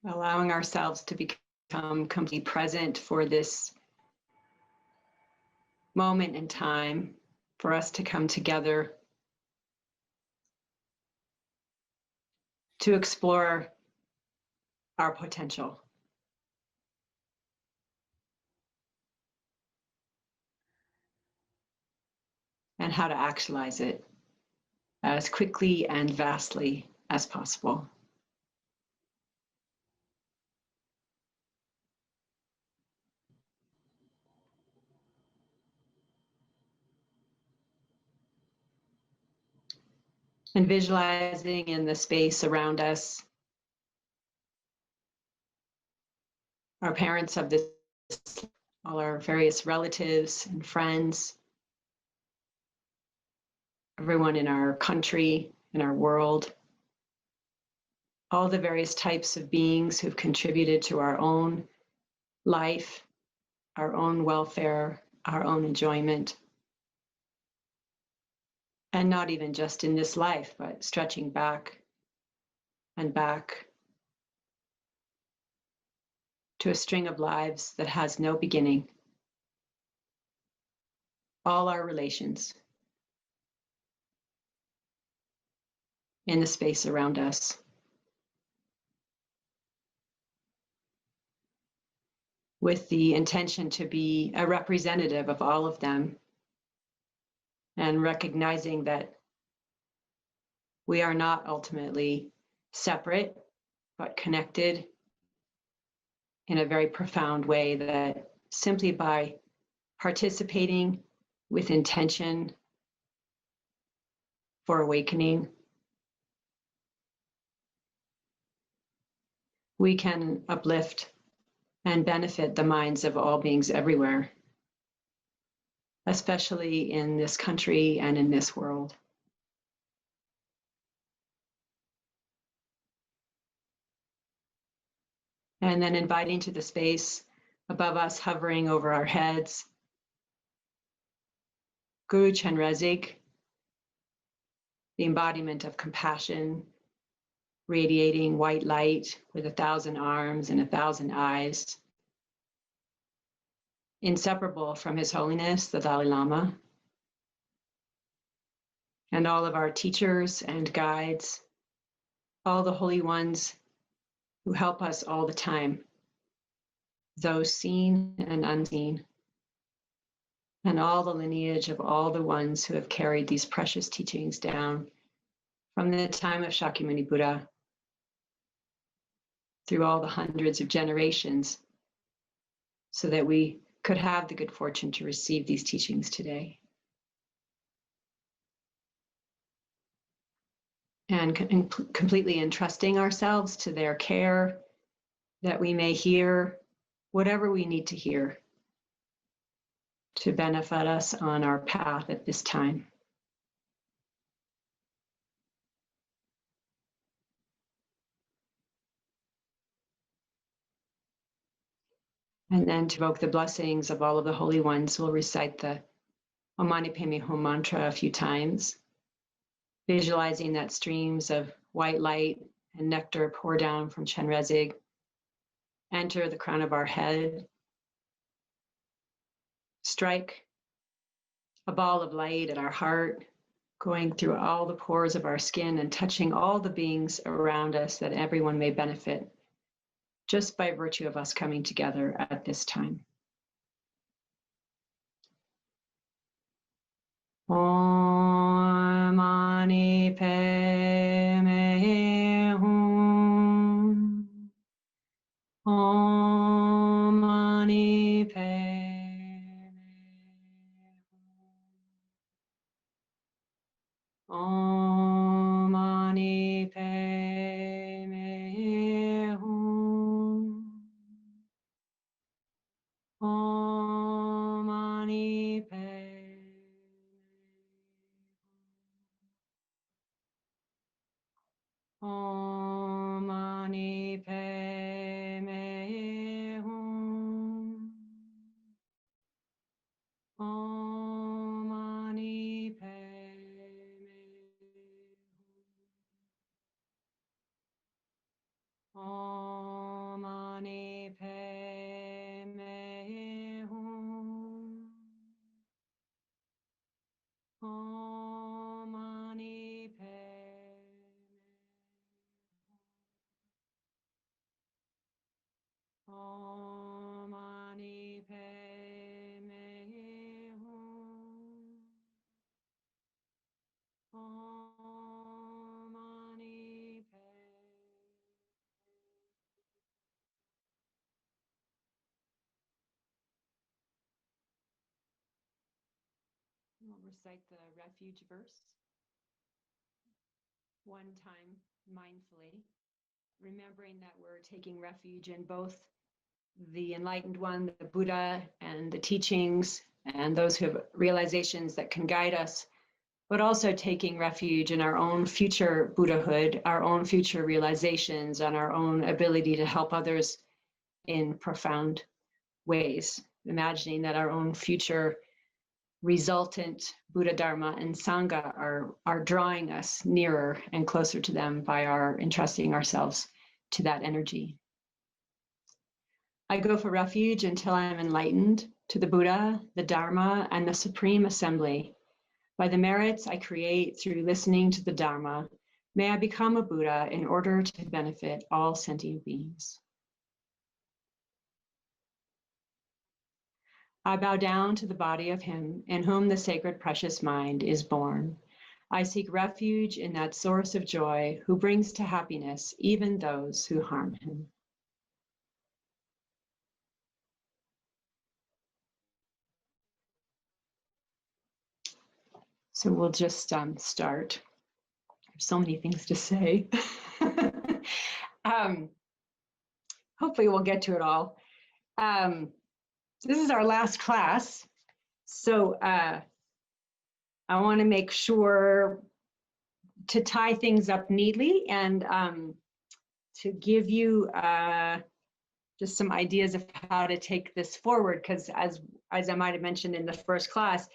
allowing ourselves to become completely present for this moment in time, for us to come together to explore our potential. And how to actualize it as quickly and vastly as possible. And visualizing in the space around us, our parents of this, all our various relatives and friends, everyone in our country, in our world, all the various types of beings who've contributed to our own life, our own welfare, our own enjoyment. And not even just in this life, but stretching back and back to a string of lives that has no beginning. All our relations in the space around us. With the intention to be a representative of all of them, and recognizing that we are not ultimately separate, but connected in a very profound way, that simply by participating with intention for awakening, we can uplift and benefit the minds of all beings everywhere, especially in this country and in this world. And then inviting to the space above us, hovering over our heads, Guru Chenrezig, the embodiment of compassion, radiating white light with 1,000 arms and 1,000 eyes, inseparable from His Holiness, the Dalai Lama, and all of our teachers and guides, all the holy ones who help us all the time, those seen and unseen, and all the lineage of all the ones who have carried these precious teachings down from the time of Shakyamuni Buddha through all the hundreds of generations, so that we could have the good fortune to receive these teachings today. And completely entrusting ourselves to their care, that we may hear whatever we need to hear to benefit us on our path at this time. And then to evoke the blessings of all of the holy ones, we'll recite the Om Mani Padme Hum mantra a few times, visualizing that streams of white light and nectar pour down from Chenrezig, enter the crown of our head, strike a ball of light at our heart, going through all the pores of our skin and touching all the beings around us, that everyone may benefit just by virtue of us coming together at this time. Om Mani Padme Hum. Om Mani Padme Hum. Om Mani Padme Hum. Om Mani Padme Hum. Om Mani Padme Hum. Om Mani Padme Hum. Om Om Mani Padme Hum. Om Mani Padme Hum. Om Mani Padme. We'll recite the Refuge Verse one time mindfully, remembering that we're taking refuge in both the enlightened one, the Buddha, and the teachings, and those who have realizations that can guide us, but also taking refuge in our own future Buddhahood, our own future realizations, and our own ability to help others in profound ways, imagining that our own future resultant Buddha, Dharma, and Sangha are drawing us nearer and closer to them by our entrusting ourselves to that energy. I go for refuge until I am enlightened to the Buddha, the Dharma, and the Supreme Assembly. By the merits I create through listening to the Dharma, may I become a Buddha in order to benefit all sentient beings. I bow down to the body of him in whom the sacred precious mind is born. I seek refuge in that source of joy who brings to happiness even those who harm him. So we'll just start. There's so many things to say. Hopefully we'll get to it all. This is our last class. So I want to make sure to tie things up neatly and to give you just some ideas of how to take this forward, because as I might have mentioned in the first class,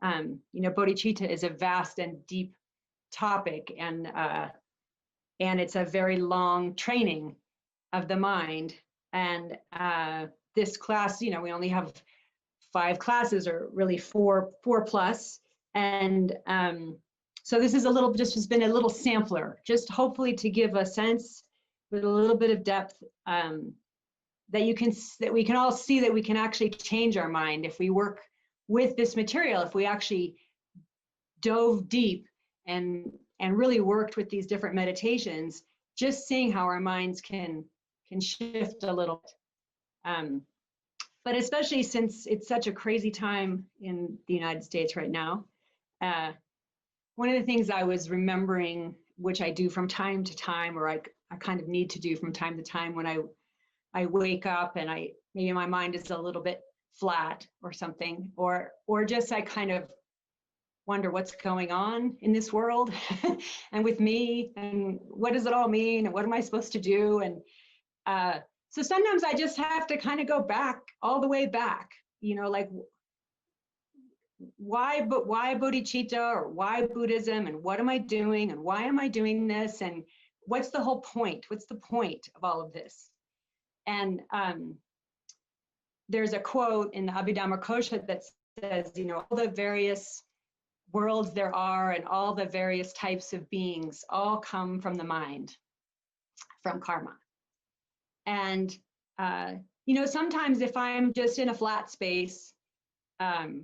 bodhicitta is a vast and deep topic, and it's a very long training of the mind. And this class, we only have 5 classes, or really four plus, and so this is has been a little sampler, just hopefully to give a sense with a little bit of depth, that we can all see that we can actually change our mind if we work with this material, if we actually dove deep and really worked with these different meditations, just seeing how our minds can shift a little bit. But especially since it's such a crazy time in the United States right now, one of the things I was remembering, which I do from time to time, or I kind of need to do from time to time when I wake up and maybe my mind is a little bit flat or something, or just I kind of wonder what's going on in this world and with me, and what does it all mean, and what am I supposed to do? And so sometimes I just have to kind of go back, all the way back, like why bodhicitta, or why Buddhism, and what am I doing, and why am I doing this, and what's the whole point? What's the point of all of this? And there's a quote in the Abhidhammakosha that says, all the various worlds there are and all the various types of beings all come from the mind, from karma. And sometimes if I'm just in a flat space, I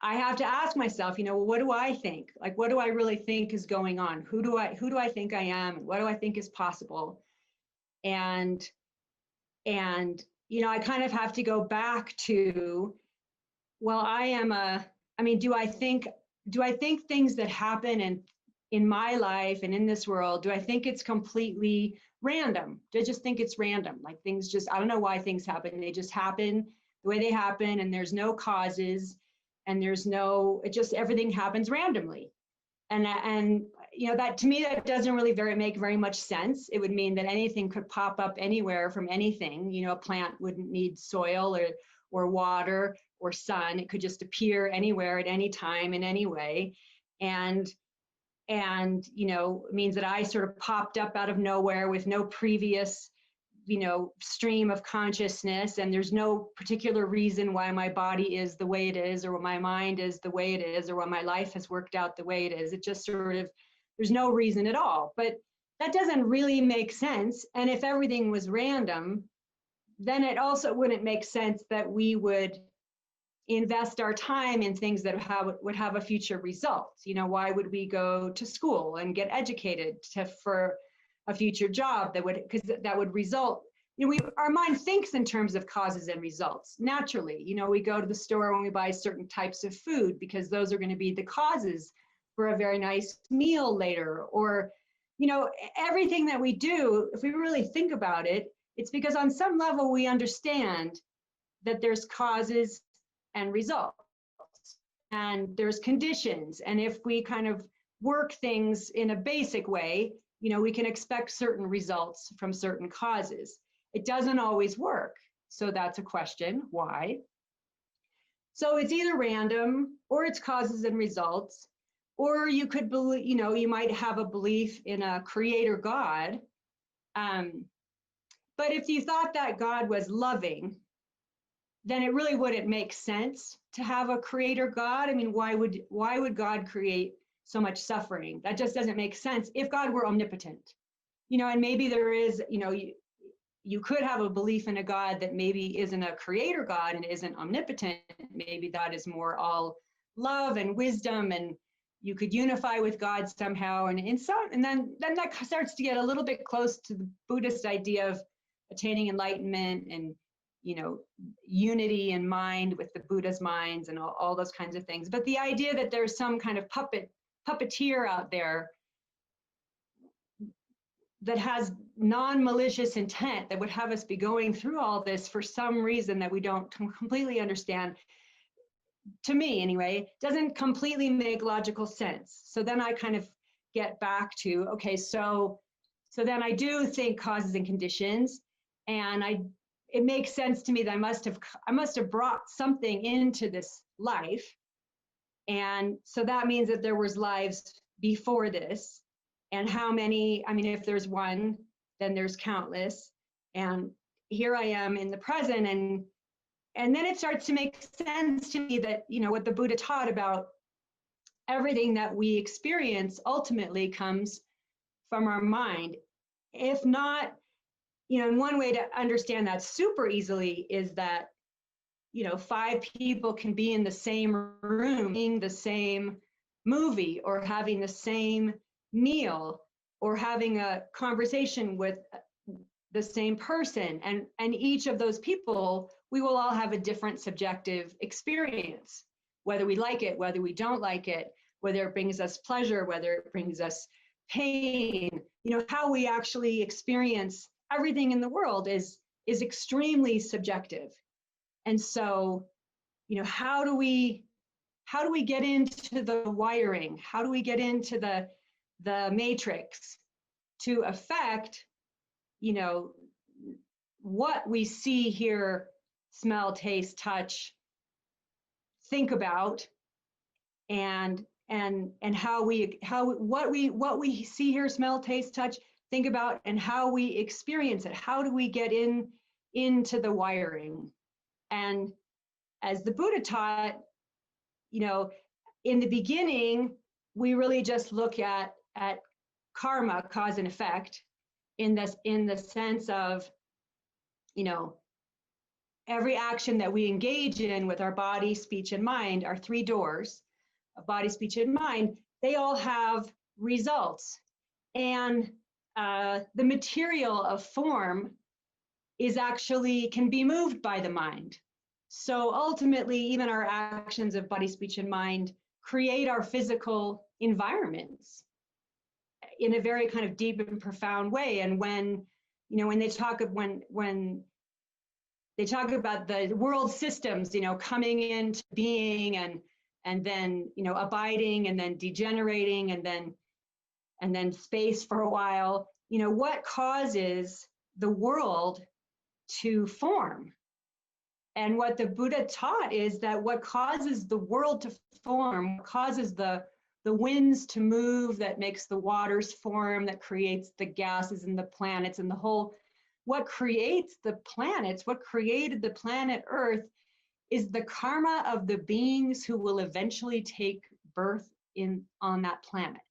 have to ask myself, what do I think? Like, what do I really think is going on? Who do I think I am? And what do I think is possible? And I kind of have to go back to, well, do I think things that happen in my life and in this world, do I think it's completely random? Do I just think it's random? Like things I don't know why things happen. They just happen the way they happen, and there's no causes, and everything happens randomly. And that, to me, that doesn't really make very much sense. It would mean that anything could pop up anywhere from anything. A plant wouldn't need soil or water or sun. It could just appear anywhere at any time in any way. And it means that I sort of popped up out of nowhere with no previous stream of consciousness, and there's no particular reason why my body is the way it is, or my mind is the way it is, or why my life has worked out the way it is. It just sort of, there's no reason at all. But that doesn't really make sense. And if everything was random, then it also wouldn't make sense that we would invest our time in things that would have a future result. Why would we go to school and get educated for a future job that would result? Our mind thinks in terms of causes and results naturally. We go to the store when we buy certain types of food because those are going to be the causes for a very nice meal later. Or everything that we do, if we really think about it, it's because on some level we understand that there's causes and results, and there's conditions. And if we kind of work things in a basic way, we can expect certain results from certain causes. It doesn't always work. So that's a question, why? So it's either random, or it's causes and results, or you could believe, you might have a belief in a creator God. But if you thought that God was loving, then it really wouldn't make sense to have a creator God. I mean, why would God create so much suffering? That just doesn't make sense if God were omnipotent. And maybe there is, you could have a belief in a God that maybe isn't a creator God and isn't omnipotent. Maybe God is more all love and wisdom, and you could unify with God somehow. And then that starts to get a little bit close to the Buddhist idea of attaining enlightenment and unity in mind with the Buddha's minds and all those kinds of things. But the idea that there's some kind of puppeteer out there that has non-malicious intent that would have us be going through all this for some reason that we don't completely understand, to me anyway, doesn't completely make logical sense. So then I kind of get back to, okay, so then I do think causes and conditions, and it makes sense to me that I must have brought something into this life. And so that means that there was lives before this. And how many, if there's one, then there's countless. And here I am in the present. And then it starts to make sense to me that, what the Buddha taught about everything that we experience ultimately comes from our mind. If not, and one way to understand that super easily is that, 5 people can be in the same room, seeing the same movie, or having the same meal, or having a conversation with the same person. And each of those people, we will all have a different subjective experience, whether we like it, whether we don't like it, whether it brings us pleasure, whether it brings us pain. How we actually experience everything in the world is extremely subjective. And so, how do we get into the wiring? How do we get into the matrix to affect, what we see, hear, smell, taste, touch, think about, and what we see, hear, smell, taste, touch, think about, and how we experience it? How do we get into the wiring? And as the Buddha taught, in the beginning, we really just look at karma, cause and effect, in the sense of, every action that we engage in with our body, speech, and mind, our 3 doors of body, speech, and mind, they all have results. And the material of form can be moved by the mind. So ultimately, even our actions of body, speech, and mind create our physical environments in a very kind of deep and profound way. And when they talk about the world systems, coming into being and then abiding and then degenerating and then space for a while, what causes the world to form? And what the Buddha taught is that what causes the world to form, causes the winds to move, that makes the waters form, that creates the gases and the planets and the whole what creates the planets, what created the planet Earth, is the karma of the beings who will eventually take birth on that planet.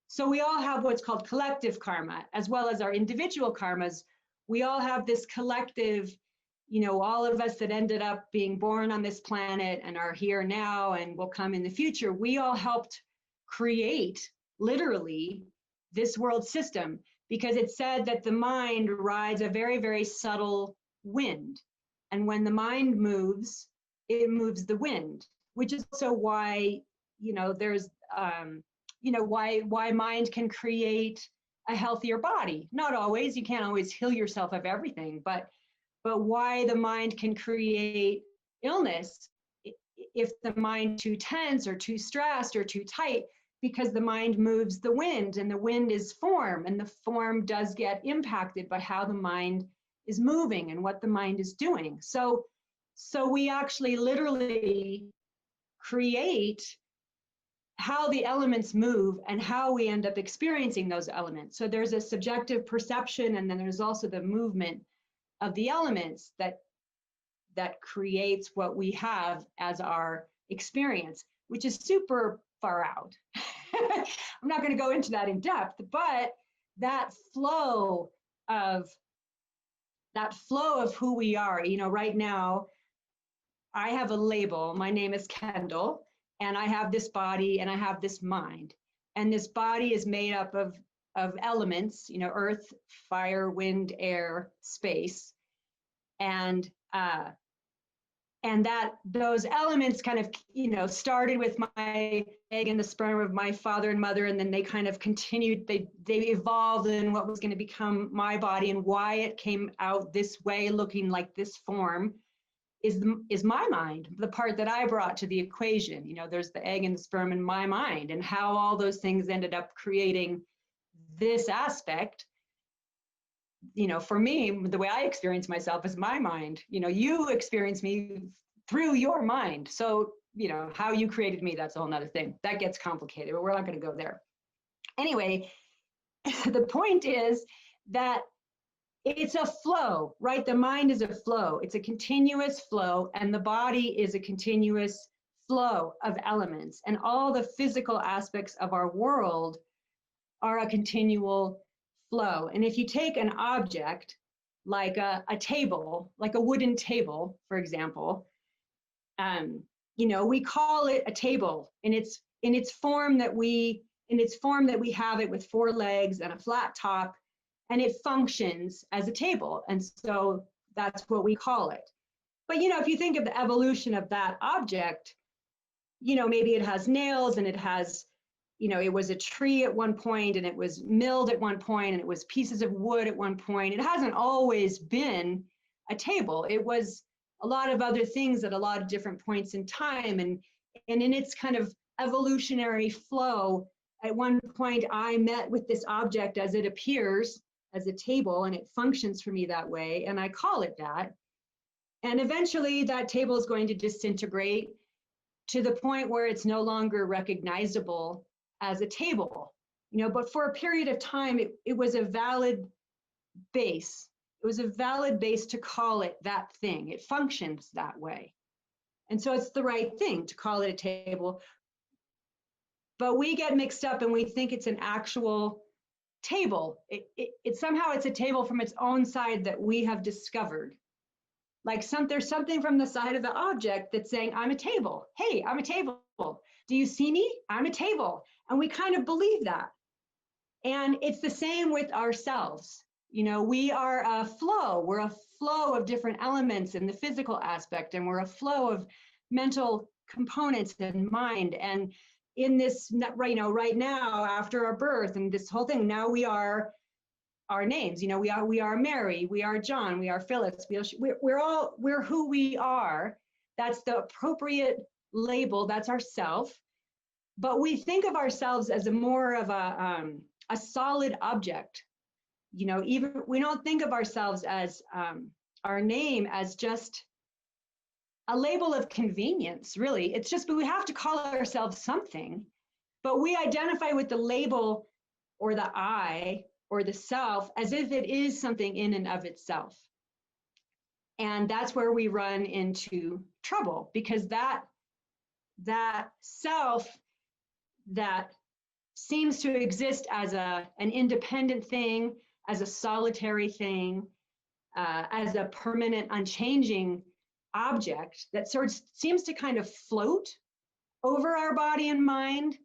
So we all have what's called collective karma, as well as our individual karmas. We all have this collective, all of us that ended up being born on this planet and are here now and will come in the future. We all helped create, literally, this world system, because it said that the mind rides a very, very subtle wind. And when the mind moves, it moves the wind, which is also why, there's, why mind can create a healthier body. Not always, you can't always heal yourself of everything, but why the mind can create illness if the mind too tense or too stressed or too tight, because the mind moves the wind, and the wind is form, and the form does get impacted by how the mind is moving and what the mind is doing. So we actually literally create how the elements move and how we end up experiencing those elements. So there's a subjective perception, and then there's also the movement of the elements that creates what we have as our experience, which is super far out. I'm not going to go into that in depth, but that flow of who we are, right now, I have a label. My name is Kendall, and I have this body and I have this mind. And this body is made up of elements, earth, fire, wind, air, space. And that those elements kind of, started with my egg and the sperm of my father and mother, and then they kind of continued, they evolved in what was going to become my body, and why it came out this way, looking like this form, is my mind, the part that I brought to the equation. There's the egg and the sperm in my mind, and how all those things ended up creating this aspect. For me, the way I experience myself is my mind. You experience me through your mind. So, how you created me, that's a whole nother thing. That gets complicated, but we're not going to go there. Anyway, the point is that it's a flow, right? The mind is a flow. It's a continuous flow, and the body is a continuous flow of elements. And all the physical aspects of our world are a continual flow. And if you take an object like a table, like a wooden table, for example, we call it a table in its form that we have it with 4 legs and a flat top, and it functions as a table. And so that's what we call it. But if you think of the evolution of that object, maybe it has nails, and it has, it was a tree at one point, and it was milled at one point, and it was pieces of wood at one point. It hasn't always been a table. It was a lot of other things at a lot of different points in time. And in its kind of evolutionary flow, at one point I met with this object as it appears as a table, and it functions for me that way, and I call it that. And eventually that table is going to disintegrate to the point where it's no longer recognizable as a table, but for a period of time, it was a valid base. It was a valid base to call it that thing. It functions that way. And so it's the right thing to call it a table. But we get mixed up and we think it's an actual table. It somehow it's a table from its own side that we have discovered. Like there's something from the side of the object that's saying, I'm a table. Hey, I'm a table. Do you see me? I'm a table. And we kind of believe that. And it's the same with ourselves. We are a flow. We're a flow of different elements in the physical aspect, and we're a flow of mental components and mind. And in this, right now, after our birth and this whole thing, now we are our names. We are Mary, we are John, we are Phyllis. We're who we are. That's the appropriate label. That's ourself. But we think of ourselves as more of a solid object. Even we don't think of ourselves as our name as just a label of convenience, really. It's just, but we have to call ourselves something, but we identify with the label or the I or the self as if it is something in and of itself. And that's where we run into trouble, because that self that seems to exist as an independent thing, as a solitary thing, as a permanent, unchanging object that sort of seems to kind of float over our body and mind.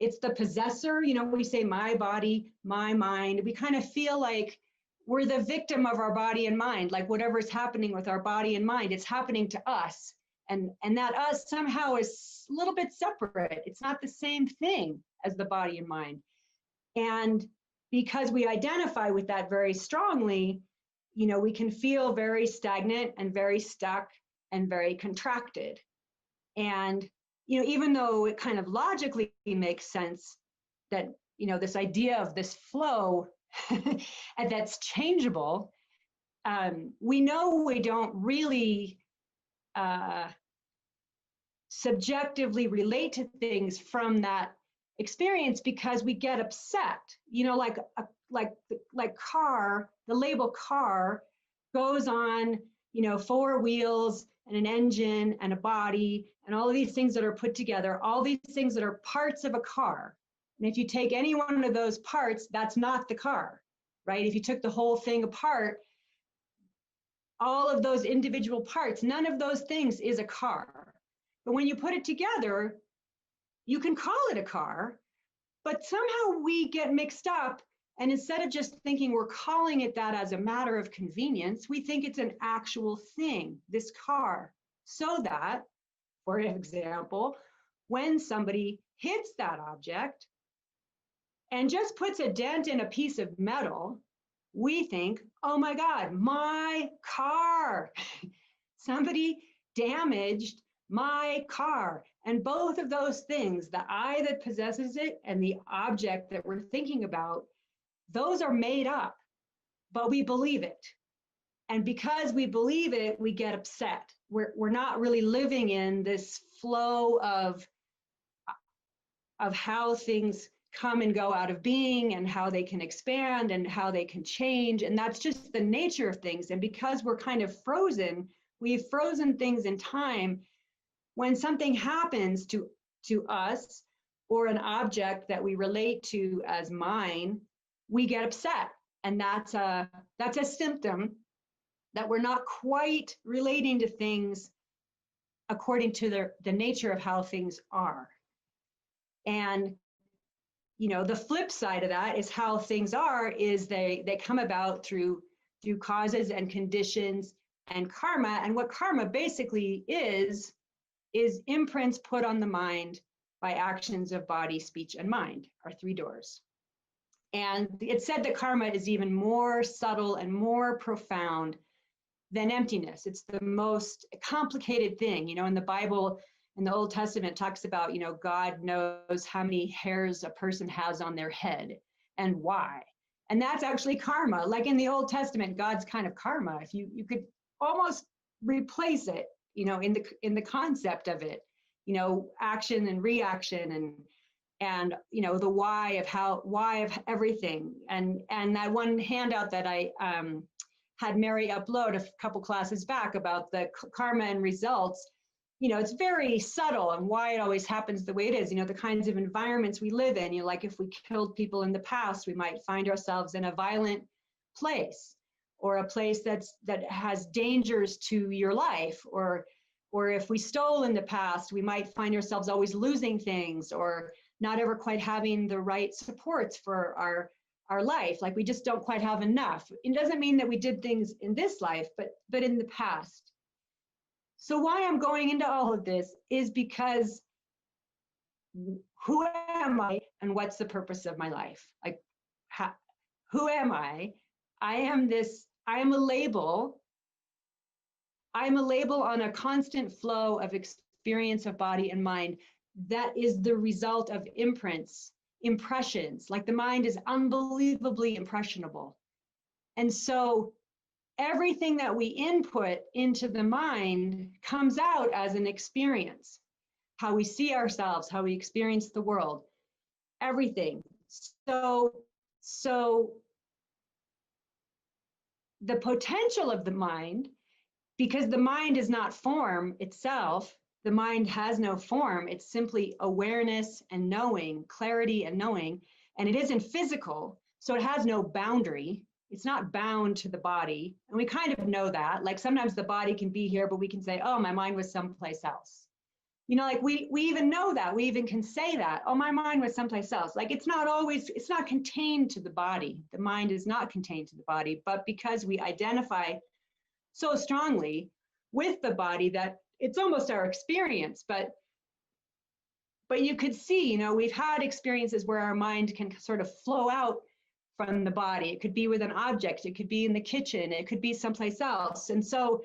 It's the possessor. We say my body, my mind. We kind of feel like we're the victim of our body and mind, like whatever's happening with our body and mind, it's happening to us. And that us somehow is a little bit separate. It's not the same thing as the body and mind. And because we identify with that very strongly, we can feel very stagnant and very stuck and very contracted. And, even though it kind of logically makes sense that, this idea of this flow and that's changeable, we know we don't really subjectively relate to things from that experience, because we get upset. Like car, the label car goes on, 4 wheels and an engine and a body and all of these things that are put together, all these things that are parts of a car. And if you take any one of those parts, that's not the car, right? If you took the whole thing apart, all of those individual parts, none of those things is a car. But when you put it together, you can call it a car, but somehow we get mixed up. And instead of just thinking we're calling it that as a matter of convenience, we think it's an actual thing, this car. So that, for example, when somebody hits that object and just puts a dent in a piece of metal, we think, oh my God, my car. Somebody damaged my car. And both of those things, the I that possesses it and the object that we're thinking about, those are made up, but we believe it. And because we believe it, we get upset. We're not really living in this flow of how things come and go out of being, and how they can expand and how they can change. And that's just the nature of things. And because we're kind of frozen, we've frozen things in time. When something happens to us or an object that we relate to as mine, we get upset. And that's a symptom that we're not quite relating to things according to the nature of how things are. And the flip side of that is how things are is they come about through causes and conditions and karma. And what karma basically is imprints put on the mind by actions of body, speech, and mind, our 3 doors. And it's said that karma is even more subtle and more profound than emptiness. It's the most complicated thing. In the Bible, in the Old Testament, talks about, God knows how many hairs a person has on their head and why. And that's actually karma. Like in the Old Testament, God's kind of karma. If you could almost replace it, in the concept of it, action and reaction and the why of everything. And that one handout that I had Mary upload a couple classes back about the karma and results, it's very subtle and why it always happens the way it is. The kinds of environments we live in, like if we killed people in the past, we might find ourselves in a violent place, or a place that has dangers to your life, or if we stole in the past, we might find ourselves always losing things, or not ever quite having the right supports for our life. Like we just don't quite have enough. It doesn't mean that we did things in this life, but in the past. So why I'm going into all of this is because who am I and what's the purpose of my life? Like, who am I? I am a label. I'm a label on a constant flow of experience of body and mind that is the result of impressions. Like the mind is unbelievably impressionable. And so everything that we input into the mind comes out as an experience. How we see ourselves, how we experience the world, everything. So the potential of the mind, because the mind is not form itself, the mind has no form, it's simply awareness and knowing, clarity and knowing, and it isn't physical, so it has no boundary. It's not bound to the body, and we kind of know that. Like sometimes the body can be here, but we can say, oh, my mind was someplace else. You know, like we even know that, we even can say that, oh, my mind was someplace else. Like it's not contained to the body. The mind is not contained to the body, but because we identify so strongly with the body that it's almost our experience. But you could see, you know, we've had experiences where our mind can sort of flow out from the body. It could be with an object, it could be in the kitchen, it could be someplace else. And so,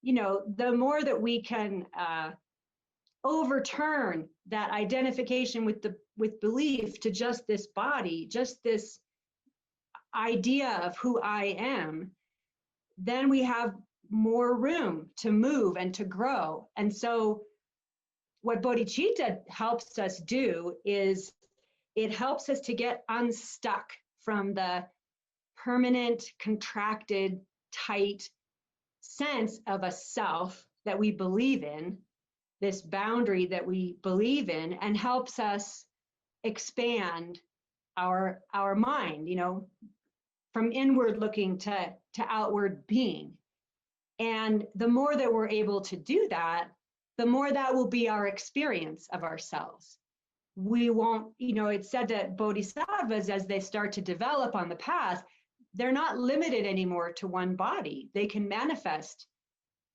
you know, the more that we can overturn that identification with belief to just this body, just this idea of who I am, then we have more room to move and to grow. And so what bodhicitta helps us do is it helps us to get unstuck from the permanent, contracted, tight sense of a self that we believe in, this boundary that we believe in, and helps us expand our mind, you know, from inward looking to outward being. And the more that we're able to do that, the more that will be our experience of ourselves. We won't, you know, it's said that bodhisattvas, as they start to develop on the path, they're not limited anymore to one body. They can manifest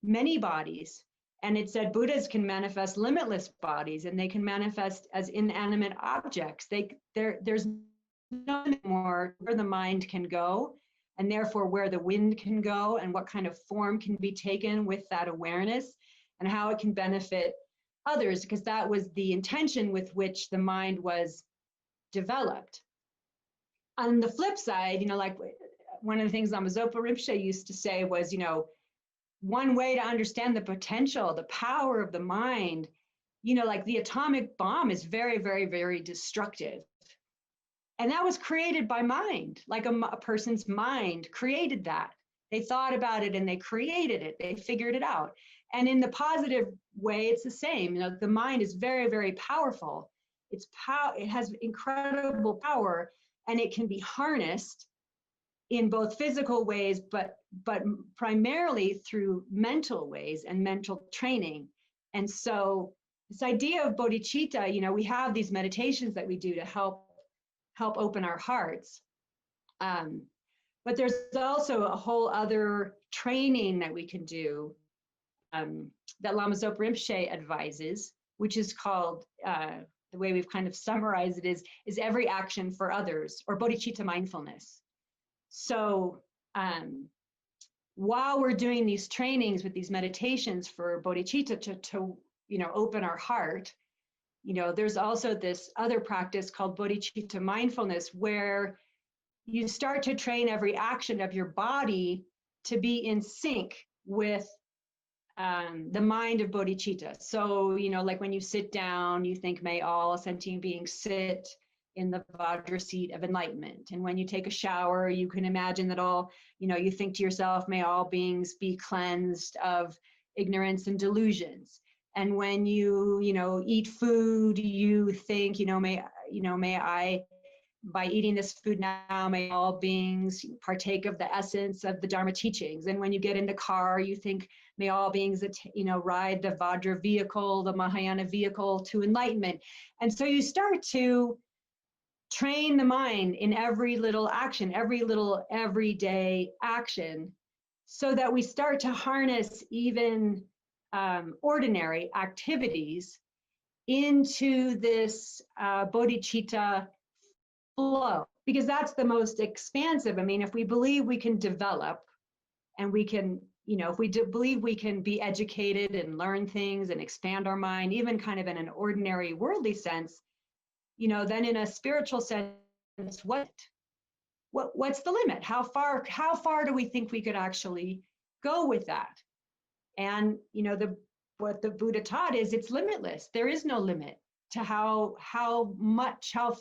many bodies. And it said Buddhas can manifest limitless bodies, and they can manifest as inanimate objects. There's no limit more where the mind can go, and therefore where the wind can go, and what kind of form can be taken with that awareness, and how it can benefit others, because that was the intention with which the mind was developed. On the flip side, you know, like one of the things Lama Zopa Rinpoche used to say was, you know, one way to understand the potential, the power of the mind, you know, like the atomic bomb is very, very, very destructive. And that was created by mind, like a person's mind created that. They thought about it and they created it. They figured it out. And in the positive way, it's the same. You know, the mind is very, very powerful. It has incredible power, and it can be harnessed in both physical ways, but primarily through mental ways and mental training. And so this idea of bodhicitta, you know, we have these meditations that we do to help open our hearts. But there's also a whole other training that we can do that Lama Zopa Rinpoche advises, which is called, the way we've kind of summarized it is every action for others, or Bodhichitta Mindfulness. So while we're doing these trainings with these meditations for bodhicitta to you know, open our heart, you know, there's also this other practice called Bodhichitta Mindfulness, where you start to train every action of your body to be in sync with the mind of bodhicitta. So, you know, like when you sit down, you think, may all sentient beings sit in the Vajra seat of enlightenment. And when you take a shower, you can imagine that all, you know, you think to yourself, may all beings be cleansed of ignorance and delusions. And when you know, eat food, you think, may I, by eating this food now, may all beings partake of the essence of the Dharma teachings. And when you get in the car, you think, may all beings, ride the Vajra vehicle, the Mahayana vehicle to enlightenment. And so you start to train the mind in every little action, every little everyday action, so that we start to harness even ordinary activities into this bodhicitta flow, because that's the most expansive. I mean, if we believe we can develop and we can, if we believe we can be educated and learn things and expand our mind, even kind of in an ordinary worldly sense, then in a spiritual sense, what's the limit? How far do we think we could actually go with that? And what the Buddha taught is it's limitless. There is no limit to how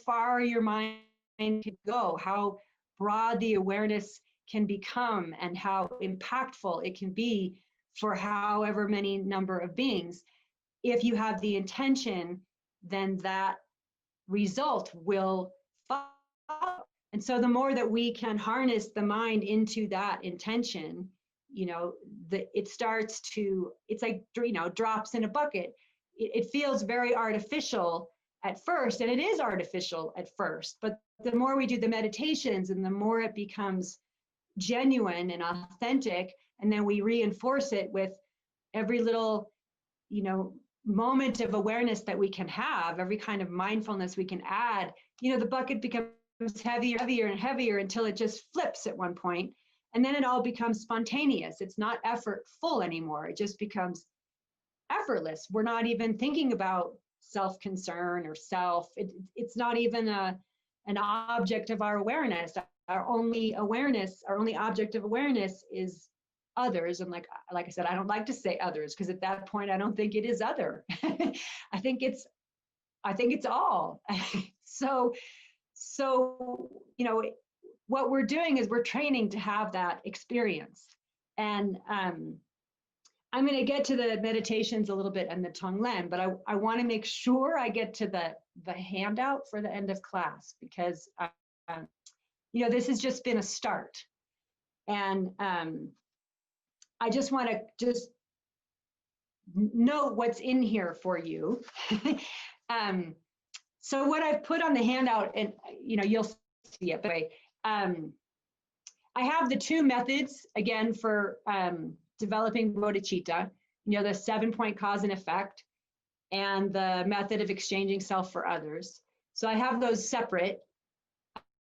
far your mind can go, how broad the awareness can become and how impactful it can be for however many number of beings. If you have the intention, then that result will follow. And so the more that we can harness the mind into that intention, it starts to, it's like, drops in a bucket. It feels very artificial at first, and it is artificial at first, but the more we do the meditations and the more it becomes genuine and authentic, and then we reinforce it with every little, moment of awareness that we can have, every kind of mindfulness we can add, the bucket becomes heavier and heavier until it just flips at one point. And then it all becomes spontaneous. It's not effortful anymore. It just becomes effortless. We're not even thinking about self-concern or self. It's not even an object of our awareness. Our only object of awareness is others. And like I said, I don't like to say others, because at that point, I don't think it is other. I think it's all. So, what we're doing is we're training to have that experience. And I'm going to get to the meditations a little bit and the Tonglen, but I want to make sure I get to the handout for the end of class, because this has just been a start. And I just want to just note what's in here for you. So what I've put on the handout, and you'll see it, but I have the two methods again for developing bodhicitta, the 7-point cause and effect, and the method of exchanging self for others. So I have those separate,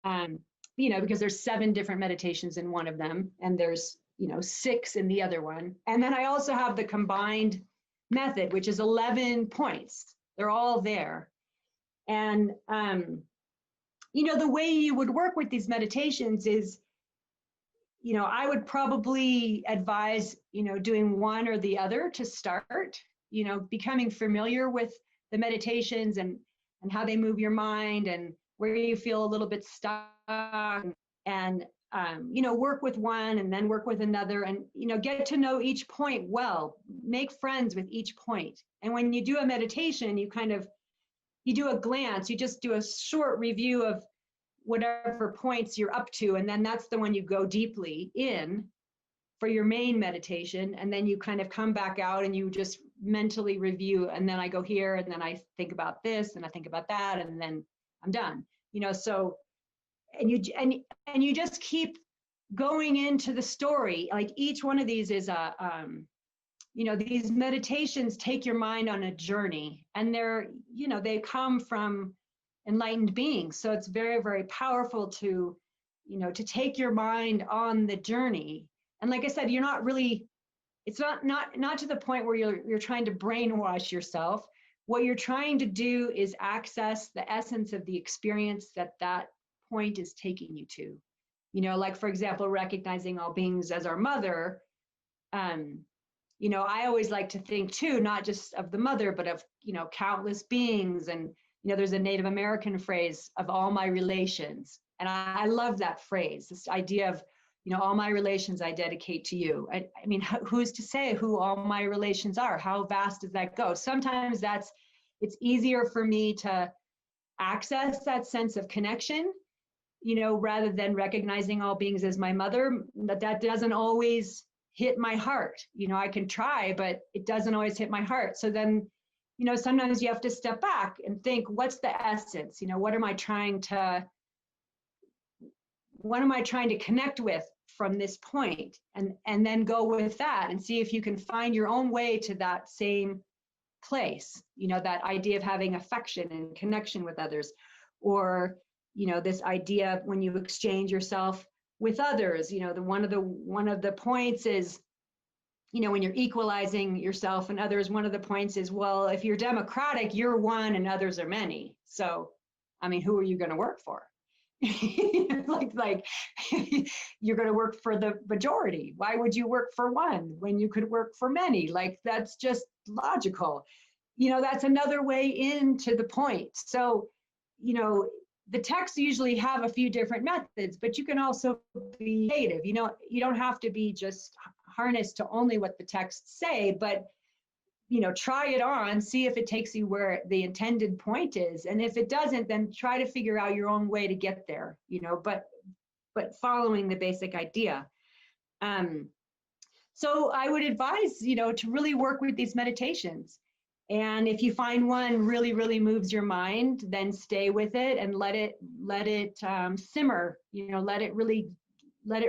because there's 7 different meditations in one of them, and there's 6 in the other one. And then I also have the combined method, which is 11 points. They're all there. And, the way you would work with these meditations is, I would probably advise, doing one or the other to start, becoming familiar with the meditations and how they move your mind and where you feel a little bit stuck, and, work with one and then work with another, and, get to know each point well, make friends with each point. And when you do a meditation, you do a glance, you just do a short review of whatever points you're up to, and then that's the one you go deeply in for your main meditation, and then you kind of come back out and you just mentally review, and then I go here, and then I think about this, and I think about that, and then I'm done. So, and you just keep going into the story. Like each one of these is a these meditations take your mind on a journey, and they come from enlightened beings. So it's very, very powerful to take your mind on the journey. And like I said, you're not really, it's not to the point where you're trying to brainwash yourself. What you're trying to do is access the essence of the experience that point is taking you to. Like for example, recognizing all beings as our mother. I always like to think too, not just of the mother, but of, countless beings. And, there's a Native American phrase of all my relations. And I love that phrase, this idea of, all my relations I dedicate to you. I mean, who's to say who all my relations are? How vast does that go? Sometimes it's easier for me to access that sense of connection, rather than recognizing all beings as my mother. That doesn't always hit my heart. I can try, but it doesn't always hit my heart. So then, sometimes you have to step back and think, what's the essence? What am I trying to connect with from this point? And then go with that and see if you can find your own way to that same place, that idea of having affection and connection with others, or, this idea of when you exchange yourself with others, one of the points is, when you're equalizing yourself and others, one of the points is, well, if you're democratic, you're one and others are many. So, I mean, who are you going to work for? like you're going to work for the majority. Why would you work for one when you could work for many? Like, that's just logical. That's another way into the point. So, the texts usually have a few different methods, but you can also be creative. You don't have to be just harnessed to only what the texts say, but try it on, see if it takes you where the intended point is. And if it doesn't, then try to figure out your own way to get there, but following the basic idea. So I would advise, to really work with these meditations. And if you find one really, really moves your mind, then stay with it and let it simmer. Let it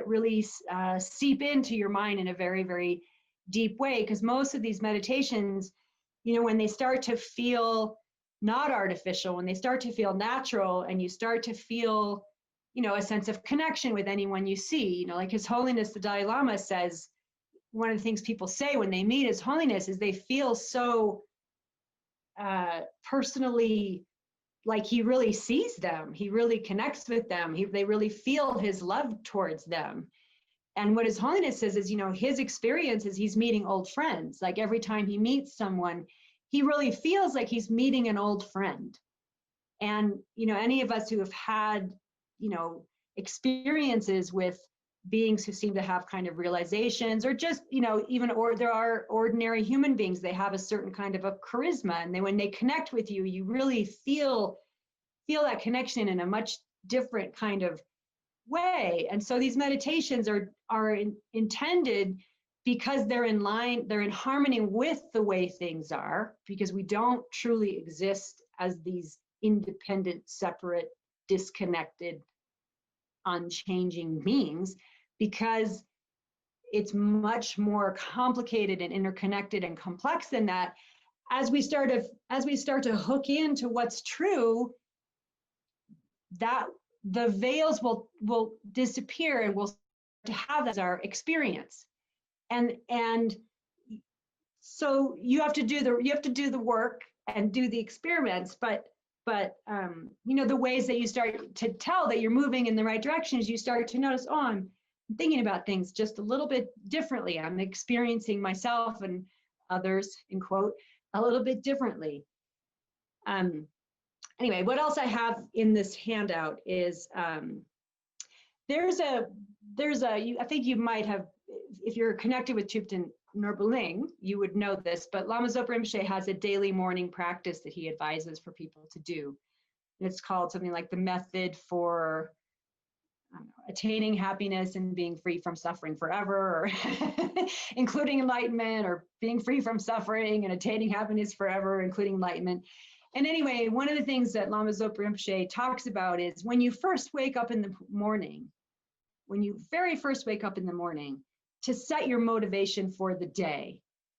really seep into your mind in a very, very deep way. Because most of these meditations, when they start to feel not artificial, when they start to feel natural, and you start to feel, a sense of connection with anyone you see, like His Holiness the Dalai Lama says, one of the things people say when they meet His Holiness is they feel so personally, like he really sees them, he really connects with them, they really feel his love towards them. And what His Holiness says is, his experience is he's meeting old friends. Like every time he meets someone, he really feels like he's meeting an old friend. And any of us who have had experiences with beings who seem to have kind of realizations, or just there are ordinary human beings, they have a certain kind of a charisma, and when they connect with you, you really feel that connection in a much different kind of way. And so these meditations are intended because they're in harmony with the way things are, because we don't truly exist as these independent, separate, disconnected, unchanging beings, because it's much more complicated and interconnected and complex than that. As we start to hook into what's true, that the veils will disappear, and we'll start to have that as our experience. And so you have to do the work and do the experiments, but the ways that you start to tell that you're moving in the right direction is you start to notice, oh, I'm thinking about things just a little bit differently. I'm experiencing myself and others, in quote, a little bit differently. Anyway, what else I have in this handout is I think you might have, if you're connected with Thupten Norbuling, you would know this, but Lama Zopa Rinpoche has a daily morning practice that he advises for people to do. And it's called something like the method for attaining happiness and being free from suffering forever, or including enlightenment, or being free from suffering and attaining happiness forever, including enlightenment. And anyway, one of the things that Lama Zopa Rinpoche talks about is when you first wake up in the morning, when you very first wake up in the morning, to set your motivation for the day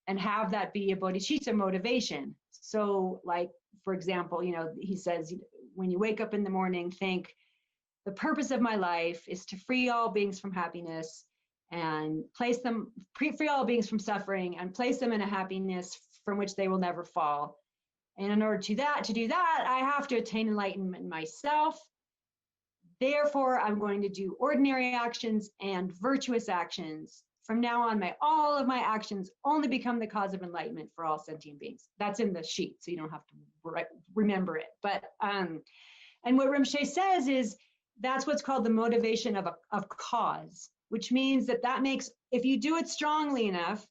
and have that be a bodhicitta motivation. So like, for example, he says, when you wake up in the morning, think, the purpose of my life is to free all beings from happiness and free all beings from suffering, and place them in a happiness from which they will never fall. And in order to do that, I have to attain enlightenment myself. Therefore, I'm going to do ordinary actions and virtuous actions. From now on, all of my actions only become the cause of enlightenment for all sentient beings. That's in the sheet, so you don't have to remember it. But and what Rinpoche says is that's what's called the motivation of cause, which means that makes, if you do it strongly enough,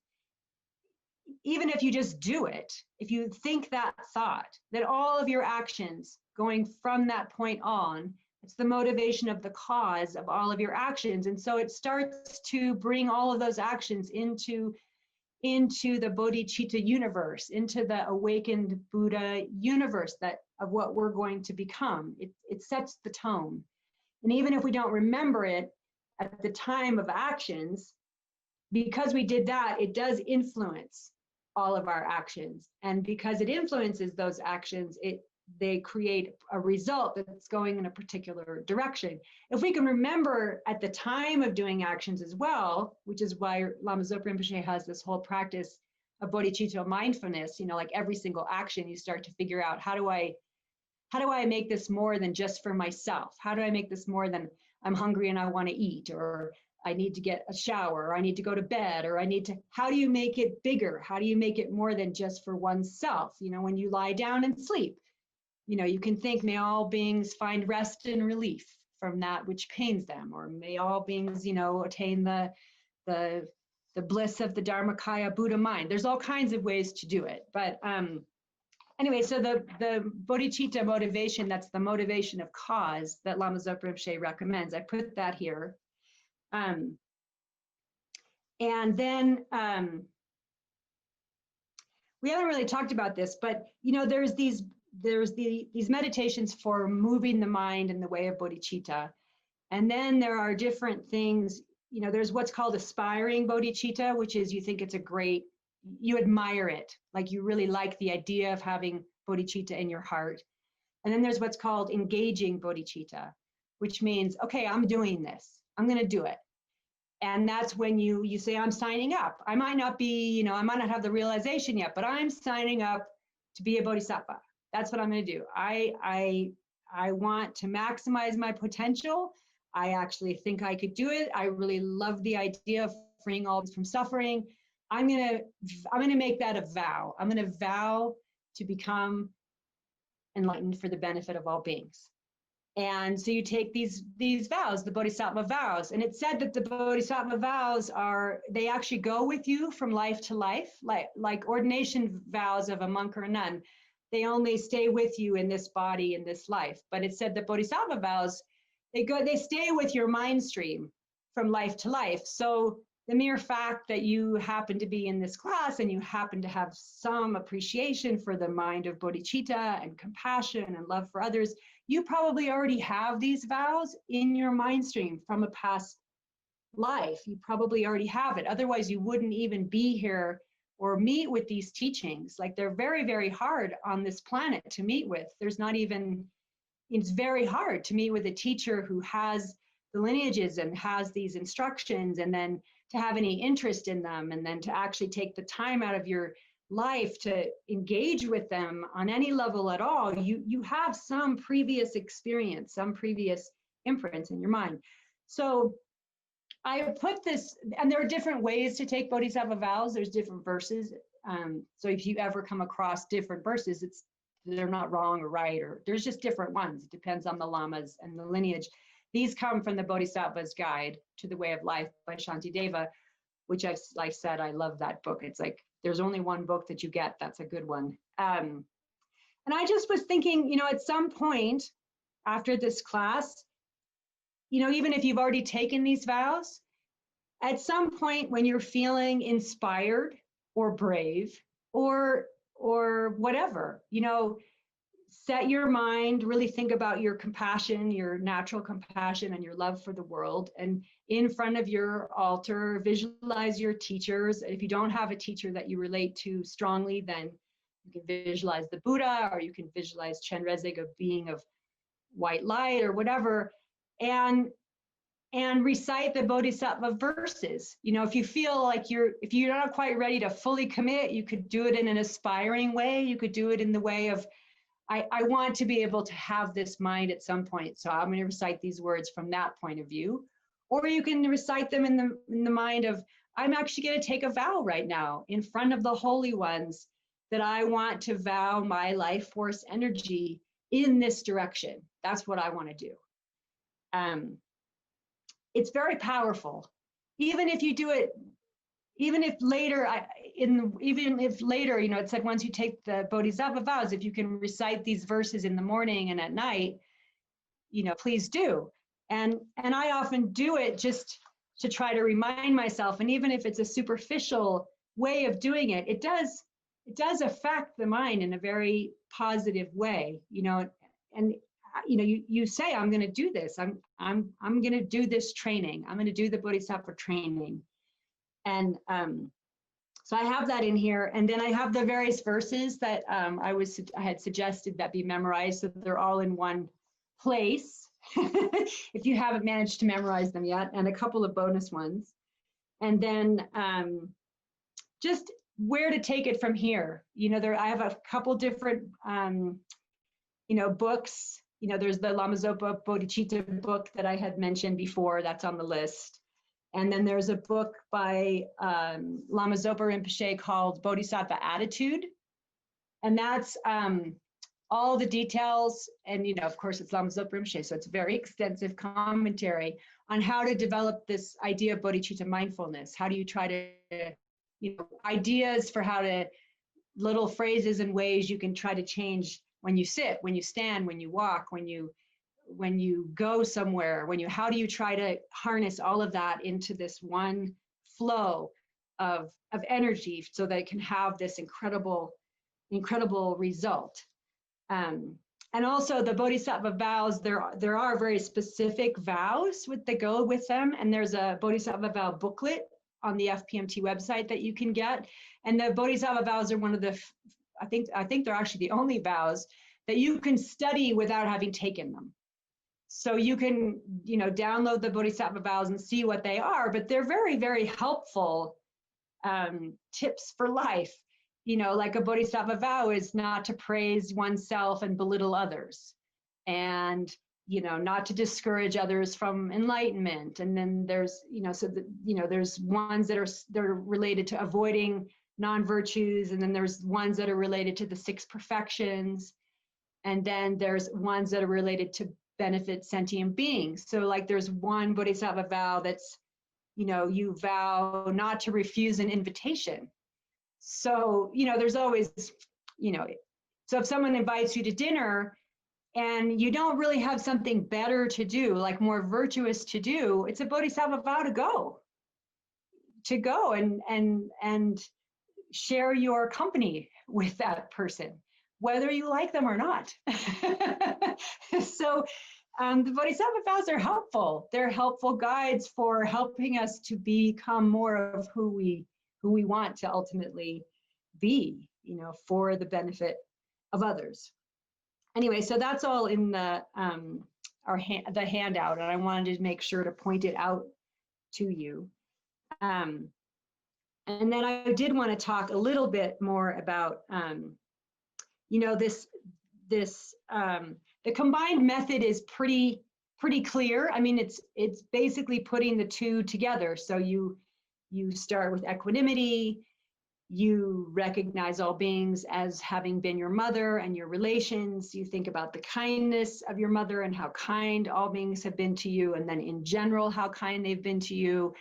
even if you just do it, if you think that thought, that all of your actions going from that point on, it's the motivation of the cause of all of your actions. And so it starts to bring all of those actions into the bodhicitta universe, into the awakened Buddha universe of what we're going to become. It sets the tone. And even if we don't remember it at the time of actions, because we did that, it does influence all of our actions. And because it influences those actions, they create a result that's going in a particular direction. If we can remember at the time of doing actions as well, which is why Lama Zopa Rinpoche has this whole practice of bodhicitta mindfulness, like every single action, you start to figure out, how do I make this more than just for myself? How do I make this more than I'm hungry and I want to eat, or I need to get a shower, or I need to go to bed, or how do you make it bigger? How do you make it more than just for oneself? When you lie down and sleep, You can think, may all beings find rest and relief from that which pains them, or may all beings, attain the bliss of the Dharmakaya Buddha mind. There's all kinds of ways to do it. But anyway, so the bodhicitta motivation, that's the motivation of cause that Lama Zopa Rinpoche recommends. I put that here. And then we haven't really talked about this, but there's these meditations for moving the mind in the way of bodhicitta. And then there are different things, there's what's called aspiring bodhicitta, which is you think it's you admire it, like you really like the idea of having bodhicitta in your heart. And then there's what's called engaging bodhicitta, which means, okay, I'm doing this, I'm going to do it. And that's when you say, I'm signing up. I might not be, I might not have the realization yet, but I'm signing up to be a bodhisattva. That's what I'm going to do. I want to maximize my potential. I actually think I could do it. I really love the idea of freeing all from suffering. I'm going to make that a vow. I'm going to vow to become enlightened for the benefit of all beings. And so you take these vows, the Bodhisattva Vows, and it's said that the Bodhisattva Vows they actually go with you from life to life, like ordination vows of a monk or a nun. They only stay with you in this body, in this life. But it's said that Bodhisattva Vows, they stay with your mind stream from life to life. So the mere fact that you happen to be in this class and you happen to have some appreciation for the mind of bodhicitta and compassion and love for others, you probably already have these vows in your mind stream from a past life. You probably already have it. Otherwise, you wouldn't even be here or meet with these teachings. Like, they're very, very hard on this planet to meet with. It's very hard to meet with a teacher who has the lineages and has these instructions, and then to have any interest in them, and then to actually take the time out of your life to engage with them on any level at all. You have some previous experience, some previous imprints in your mind. So I put this, and there are different ways to take Bodhisattva vows. There's different verses. So if you ever come across different verses, they're not wrong or right, or there's just different ones. It depends on the lamas and the lineage. These come from the Bodhisattva's Guide to the Way of Life by Shantideva, which like I said, I love that book. It's like, there's only one book that you get that's a good one. And I just was thinking, at some point after this class, even if you've already taken these vows, at some point when you're feeling inspired or brave or whatever, set your mind, really think about your compassion, your natural compassion and your love for the world. And in front of your altar, visualize your teachers. If you don't have a teacher that you relate to strongly, then you can visualize the Buddha, or you can visualize Chenrezig, a being of white light or whatever, and recite the Bodhisattva verses. If you feel like if you're not quite ready to fully commit, you could do it in an aspiring way. You could do it in the way of, I want to be able to have this mind at some point, so I'm going to recite these words from that point of view. Or you can recite them in the mind of, I'm actually going to take a vow right now in front of the holy ones that I want to vow my life force energy in this direction. That's what I want to do. It's very powerful. Even if you do it, even if later, it said once you take the Bodhisattva vows, if you can recite these verses in the morning and at night, please do. And I often do it just to try to remind myself. And even if it's a superficial way of doing it, it does affect the mind in a very positive way, and you say, I'm going to do this. I'm going to do this training. I'm going to do the Bodhisattva training. And so I have that in here. And then I have the various verses that I had suggested that be memorized, so they're all in one place if you haven't managed to memorize them yet, and a couple of bonus ones. And then just where to take it from here. I have a couple different books. There's the Lama Zopa Bodhichitta book that I had mentioned before, that's on the list. And then there's a book by Lama Zopa Rinpoche called Bodhisattva Attitude. And that's all the details. And, of course, it's Lama Zopa Rinpoche, so it's a very extensive commentary on how to develop this idea of bodhicitta mindfulness. How do you try to, ideas for how to, little phrases and ways you can try to change when you sit, when you stand, when you walk, when you go somewhere, how do you try to harness all of that into this one flow of energy so that it can have this incredible result. And also the Bodhisattva vows, there are very specific vows that go with them. And there's a Bodhisattva vow booklet on the FPMT website that you can get. And the Bodhisattva vows are one of the, I think they're actually the only vows that you can study without having taken them. So you can, download the Bodhisattva vows and see what they are, but they're very, very helpful tips for life. Like a Bodhisattva vow is not to praise oneself and belittle others, and, not to discourage others from enlightenment. And then there's, there's ones that are related to avoiding non-virtues. And then there's ones that are related to the 6 perfections. And then there's ones that are related to benefit sentient beings. So like there's one Bodhisattva vow that's, you vow not to refuse an invitation. So, there's always, so if someone invites you to dinner and you don't really have something better to do, like more virtuous to do, it's a Bodhisattva vow to go and share your company with that person, whether you like them or not. So the Bodhisattva vows are helpful. They're helpful guides for helping us to become more of who we want to ultimately be, for the benefit of others. Anyway, so that's all in the the handout, and I wanted to make sure to point it out to you. And then I did want to talk a little bit more about, the combined method is pretty clear. I mean, it's basically putting the two together. So you start with equanimity. You recognize all beings as having been your mother and your relations. You think about the kindness of your mother and how kind all beings have been to you, and then in general, how kind they've been to you.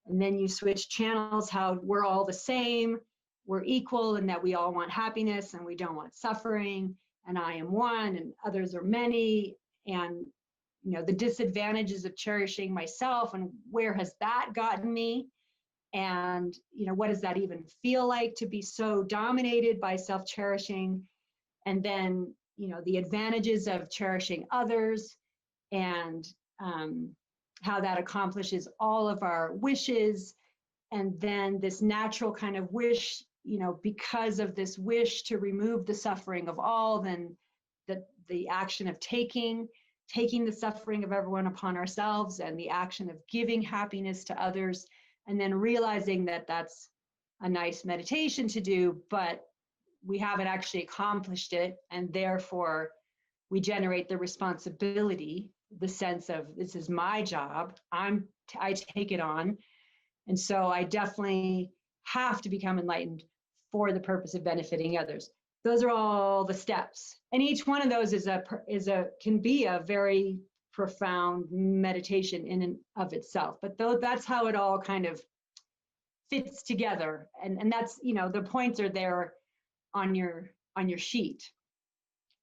And then you switch channels, how we're all the same, we're equal, and that we all want happiness and we don't want suffering, and I am one and others are many, and the disadvantages of cherishing myself and where has that gotten me. And, what does that even feel like to be so dominated by self-cherishing? And then, the advantages of cherishing others, and how that accomplishes all of our wishes. And then this natural kind of wish, because of this wish to remove the suffering of all, then the action of taking the suffering of everyone upon ourselves, and the action of giving happiness to others. And then realizing that that's a nice meditation to do, but we haven't actually accomplished it. And therefore, we generate the responsibility, the sense of, this is my job, I take it on. And so I definitely have to become enlightened for the purpose of benefiting others. Those are all the steps. And each one of those can be a very profound meditation in and of itself. But that's how it all kind of fits together. And that's, the points are there on your sheet.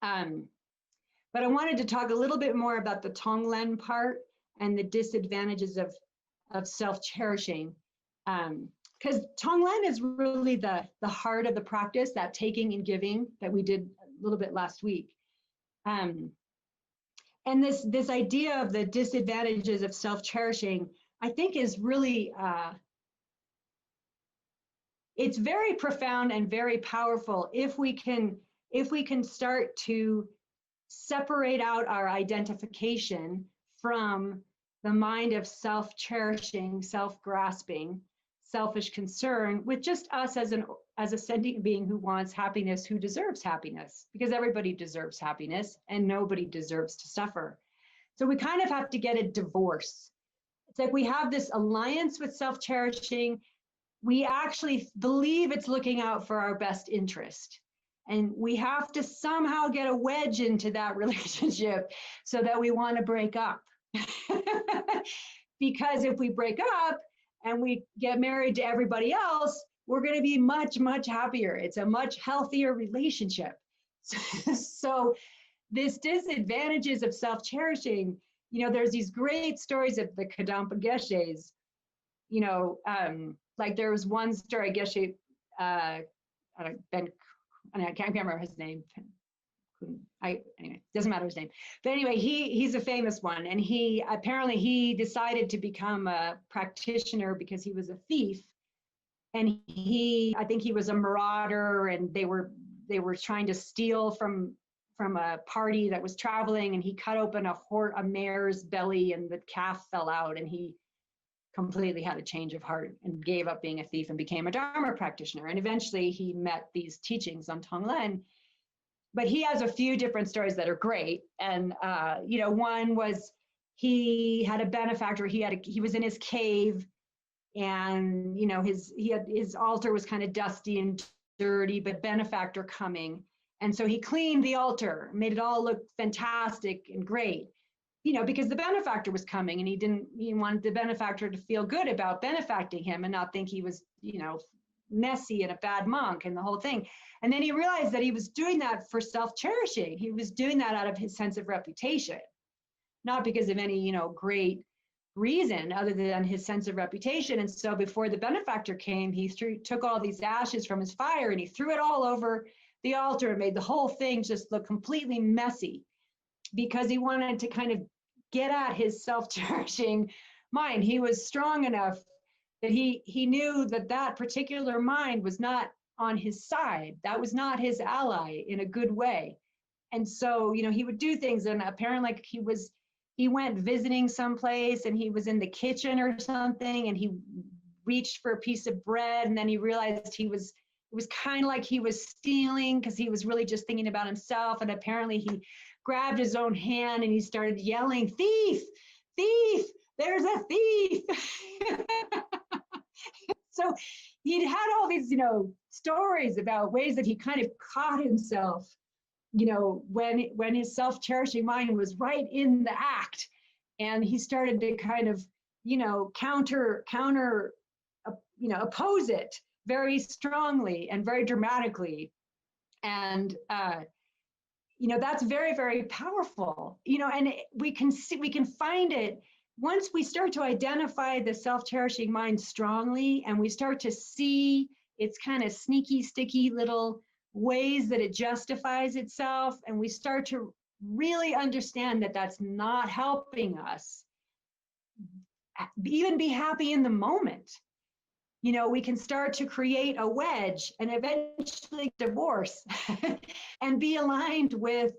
But I wanted to talk a little bit more about the Tonglen part and the disadvantages of self-cherishing. Because Tonglen is really the heart of the practice, that taking and giving that we did a little bit last week. And this idea of the disadvantages of self-cherishing, I think is really, it's very profound and very powerful if we can start to separate out our identification from the mind of self-cherishing, self-grasping, selfish concern with just us as a sentient being who wants happiness, who deserves happiness, because everybody deserves happiness and nobody deserves to suffer. So we kind of have to get a divorce. It's like we have this alliance with self-cherishing. We actually believe it's looking out for our best interest. And we have to somehow get a wedge into that relationship so that we want to break up. Because if we break up and we get married to everybody else, we're going to be much, much happier. It's a much healthier relationship. So this disadvantages of self-cherishing, there's these great stories of the Kadampa Geshes, like there was one story, Geshe, I can't remember his name. Anyway, doesn't matter his name. But anyway, he's a famous one. And he decided to become a practitioner because he was a thief. And I think he was a marauder, and they were trying to steal from a party that was traveling, and he cut open a mare's belly, and the calf fell out, and he completely had a change of heart and gave up being a thief and became a Dharma practitioner. And eventually he met these teachings on Tonglen. But he has a few different stories that are great. And, one was he had a benefactor. He was in his cave, and, his altar was kind of dusty and dirty, but benefactor coming. And so he cleaned the altar, made it all look fantastic and great, because the benefactor was coming, and he wanted the benefactor to feel good about benefacting him and not think he was, messy and a bad monk and the whole thing. And then he realized that he was doing that for self-cherishing. He was doing that out of his sense of reputation, not because of any, great reason other than his sense of reputation. And so before the benefactor came, he took all these ashes from his fire and he threw it all over the altar and made the whole thing just look completely messy, because he wanted to kind of get at his self-cherishing mind. He was strong enough that he knew that particular mind was not on his side. That was not his ally in a good way. And so, he would do things, and apparently like he went visiting someplace, and he was in the kitchen or something, and he reached for a piece of bread, and then he realized it was kind of like he was stealing, because he was really just thinking about himself. And apparently he grabbed his own hand and he started yelling, "Thief, thief, there's a thief." So he'd had all these, stories about ways that he kind of caught himself, when his self-cherishing mind was right in the act. And he started to kind of, counter, oppose it very strongly and very dramatically. And, that's very, very powerful, and we can find it once we start to identify the self-cherishing mind strongly, and we start to see its kind of sneaky, sticky little ways that it justifies itself, and we start to really understand that that's not helping us even be happy in the moment. We can start to create a wedge and eventually divorce and be aligned with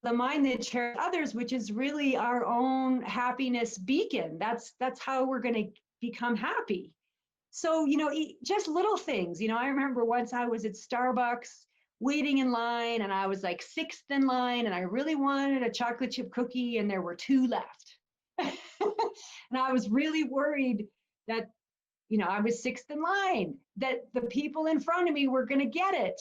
the mind that cherishes others, which is really our own happiness beacon. That's how we're going to become happy. So, just little things. I remember once I was at Starbucks waiting in line, and I was like sixth in line, and I really wanted a chocolate chip cookie, and there were 2 left. And I was really worried that, I was sixth in line, that the people in front of me were going to get it.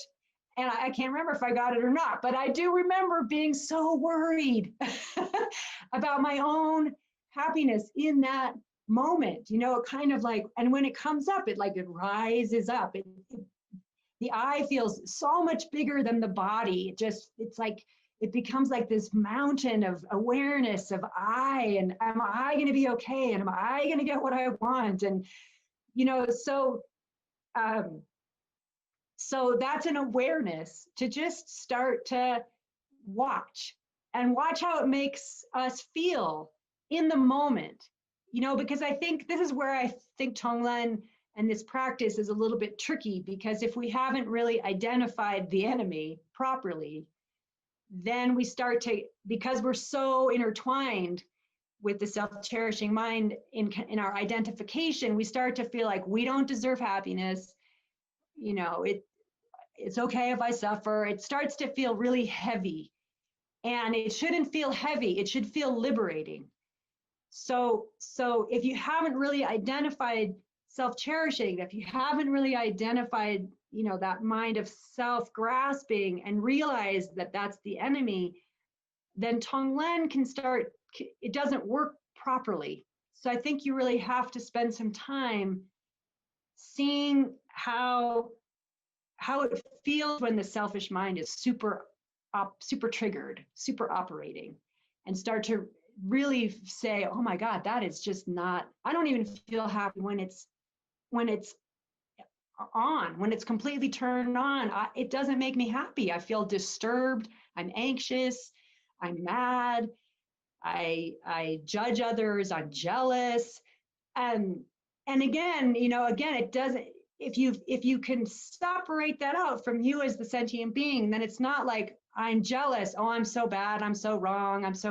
And I can't remember if I got it or not, but I do remember being so worried about my own happiness in that moment, kind of like, and when it comes up, it rises up. The I feels so much bigger than the body. It becomes like this mountain of awareness of I, and am I going to be okay? And am I going to get what I want? And, so that's an awareness to just start to watch how it makes us feel in the moment, because I think this is where I think Tonglen and this practice is a little bit tricky, because if we haven't really identified the enemy properly, then we start to, because we're so intertwined with the self-cherishing mind in our identification, we start to feel like we don't deserve happiness. It's okay if I suffer. It starts to feel really heavy, and it shouldn't feel heavy. It should feel liberating. So if you haven't really identified self-cherishing, if you haven't really identified that mind of self-grasping and realize that that's the enemy, then Tonglen it doesn't work properly. So I think you really have to spend some time seeing how it feels when the selfish mind is super triggered, super operating, and start to really say, oh my God, that is just not, I don't even feel happy when it's on, when it's completely turned on. It doesn't make me happy. I feel disturbed, I'm anxious, I'm mad, I judge others, I'm jealous. And again, it doesn't, if you can separate that out from you as the sentient being, then it's not like I'm jealous. Oh, I'm so bad. I'm so wrong. It's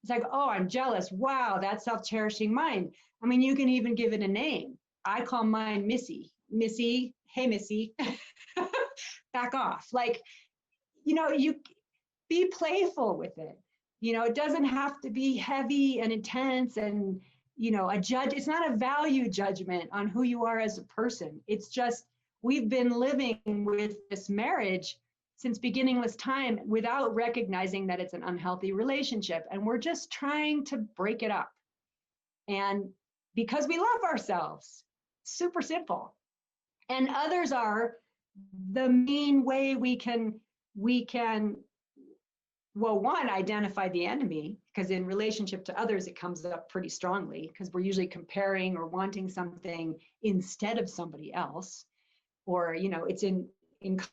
like, oh, I'm jealous. Wow, that self-cherishing mind. I mean, you can even give it a name. I call mine Missy. Missy, hey, Missy, back off. Like, you be playful with it. It doesn't have to be heavy and intense and, a judge. It's not a value judgment on who you are as a person. It's just, we've been living with this marriage since beginningless time without recognizing that it's an unhealthy relationship. And we're just trying to break it up. And because we love ourselves, super simple. And others are the main way we can, well, one, identify the enemy, because in relationship to others, it comes up pretty strongly because we're usually comparing or wanting something instead of somebody else, or, it's in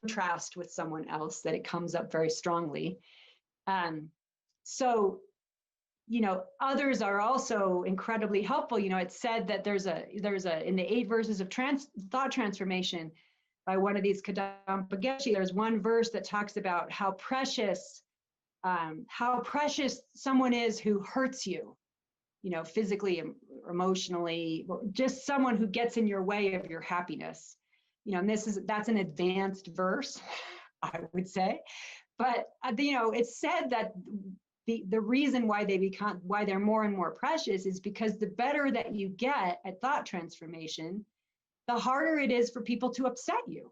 contrast with someone else that it comes up very strongly. So, others are also incredibly helpful. It's said that there's a in the 8 verses of thought transformation by one of these Kadampa Geshe, there's one verse that talks about how precious someone is who hurts you, physically, emotionally, just someone who gets in your way of your happiness. And that's an advanced verse, I would say. But, it's said that the reason why they're more and more precious is because the better that you get at thought transformation, the harder it is for people to upset you,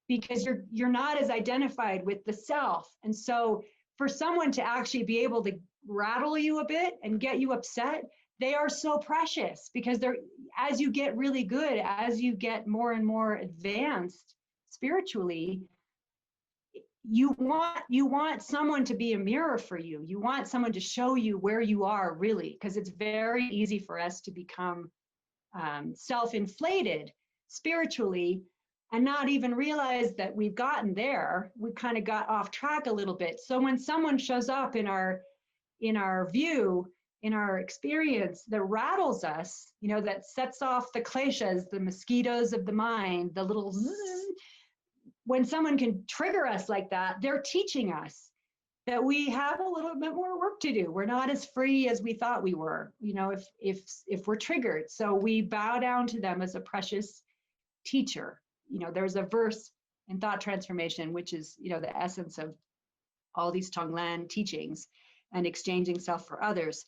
because you're not as identified with the self. And so for someone to actually be able to rattle you a bit and get you upset, they are so precious, because as you get really good, as you get more and more advanced spiritually, you want someone to be a mirror for you. You want someone to show you where you are really, because it's very easy for us to become self-inflated spiritually and not even realize that we've gotten there. We kind of got off track a little bit. So when someone shows up in our view, in our experience, that rattles us, that sets off the kleshas, the mosquitoes of the mind, the little zzz, when someone can trigger us like that, they're teaching us that we have a little bit more work to do. We're not as free as we thought we were, if we're triggered. So we bow down to them as a precious teacher. There's a verse in Thought Transformation, which is, the essence of all these Tonglen teachings and exchanging self for others.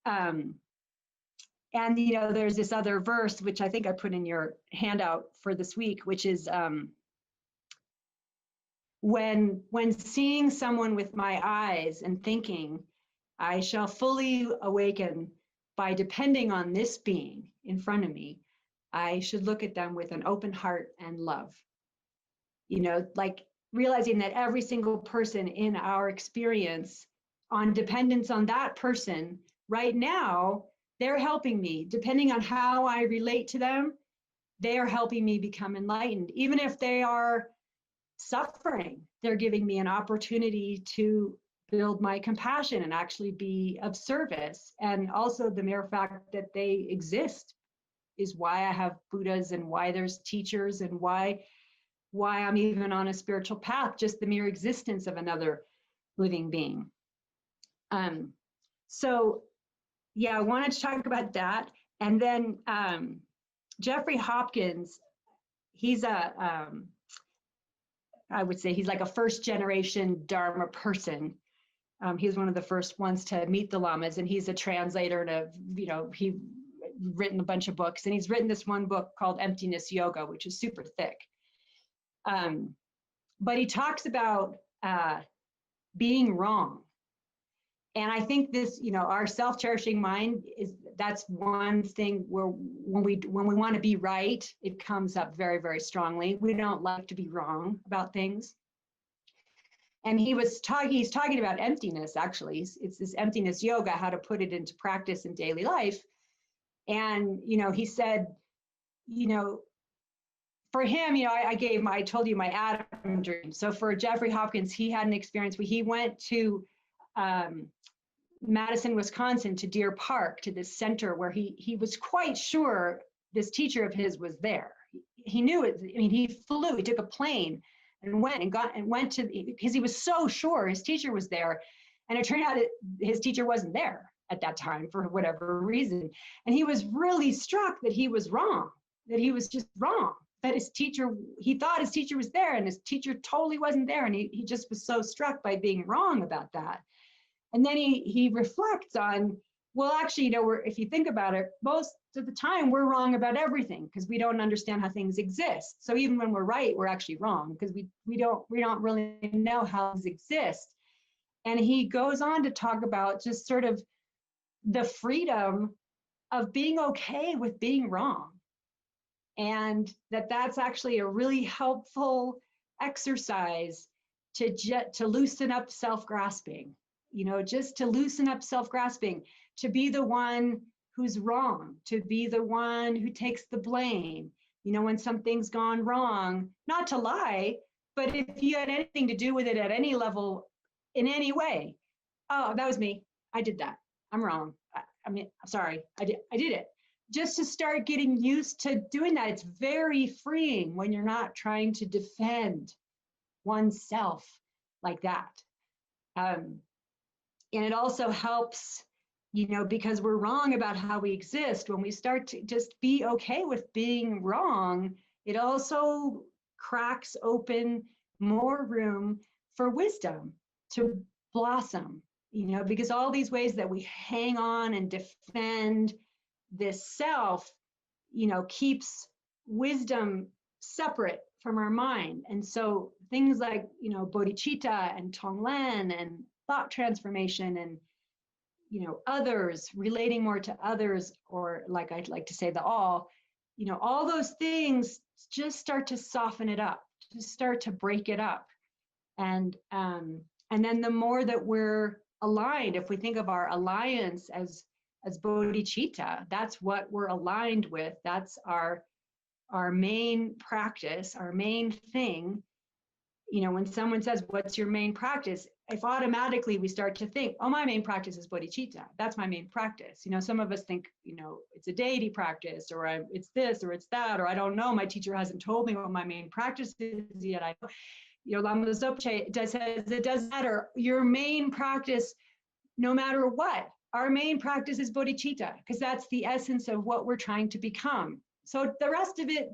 And, there's this other verse, which I think I put in your handout for this week, which is, when seeing someone with my eyes and thinking, I shall fully awaken by depending on this being in front of me, I should look at them with an open heart and love. Like realizing that every single person in our experience, on dependence on that person, right now, they're helping me. Depending on how I relate to them, they are helping me become enlightened. Even if they are suffering, they're giving me an opportunity to build my compassion and actually be of service. And also the mere fact that they exist is why I have Buddhas and why there's teachers and why I'm even on a spiritual path, just the mere existence of another living being. So yeah, I wanted to talk about that. And then Jeffrey Hopkins, he's I would say he's like a first generation Dharma person. He's one of the first ones to meet the lamas, and he's a translator and he written a bunch of books, and he's written this one book called Emptiness Yoga, which is super thick. But he talks about being wrong. And I think this, our self-cherishing mind that's one thing where when we want to be right, it comes up very, very strongly. We don't like to be wrong about things. And he's talking about emptiness, actually. It's this emptiness yoga, how to put it into practice in daily life. And, he said, for him, I told you my Adam dream. So for Jeffrey Hopkins, he had an experience where he went to Madison, Wisconsin, to Deer Park, to this center where he was quite sure this teacher of his was there. He knew it. I mean, he flew, he took a plane and went to, because he was so sure his teacher was there. And it turned out his teacher wasn't there at that time for whatever reason. And he was really struck that he was wrong, that he was just wrong, that he thought his teacher was there and his teacher totally wasn't there. And he just was so struck by being wrong about that. And then he reflects on, well, actually, if you think about it, most of the time we're wrong about everything because we don't understand how things exist. So even when we're right, we're actually wrong because we don't really know how things exist. And he goes on to talk about just sort of the freedom of being okay with being wrong. And that's actually a really helpful exercise to loosen up self-grasping. Just to loosen up self-grasping, to be the one who's wrong, to be the one who takes the blame, when something's gone wrong, not to lie, but if you had anything to do with it at any level, in any way, oh, that was me, I did that, I'm wrong, I'm sorry, I did it. Just to start getting used to doing that. It's very freeing when you're not trying to defend oneself like that. And it also helps, because we're wrong about how we exist. When we start to just be okay with being wrong, it also cracks open more room for wisdom to blossom, because all these ways that we hang on and defend this self, keeps wisdom separate from our mind. And so things like, bodhicitta and tonglen and thought transformation and, others, relating more to others, or like I'd like to say the all those things just start to soften it up, just start to break it up. And then the more that we're aligned, if we think of our alliance as bodhicitta, that's what we're aligned with. That's our main practice, our main thing. When someone says, what's your main practice? If automatically we start to think, oh, my main practice is bodhicitta. That's my main practice. Some of us think, it's a deity practice, or it's this, or it's that, or I don't know. My teacher hasn't told me what my main practice is yet. Lama Zopa says it doesn't matter. Your main practice, no matter what, our main practice is bodhicitta, because that's the essence of what we're trying to become. So the rest of it,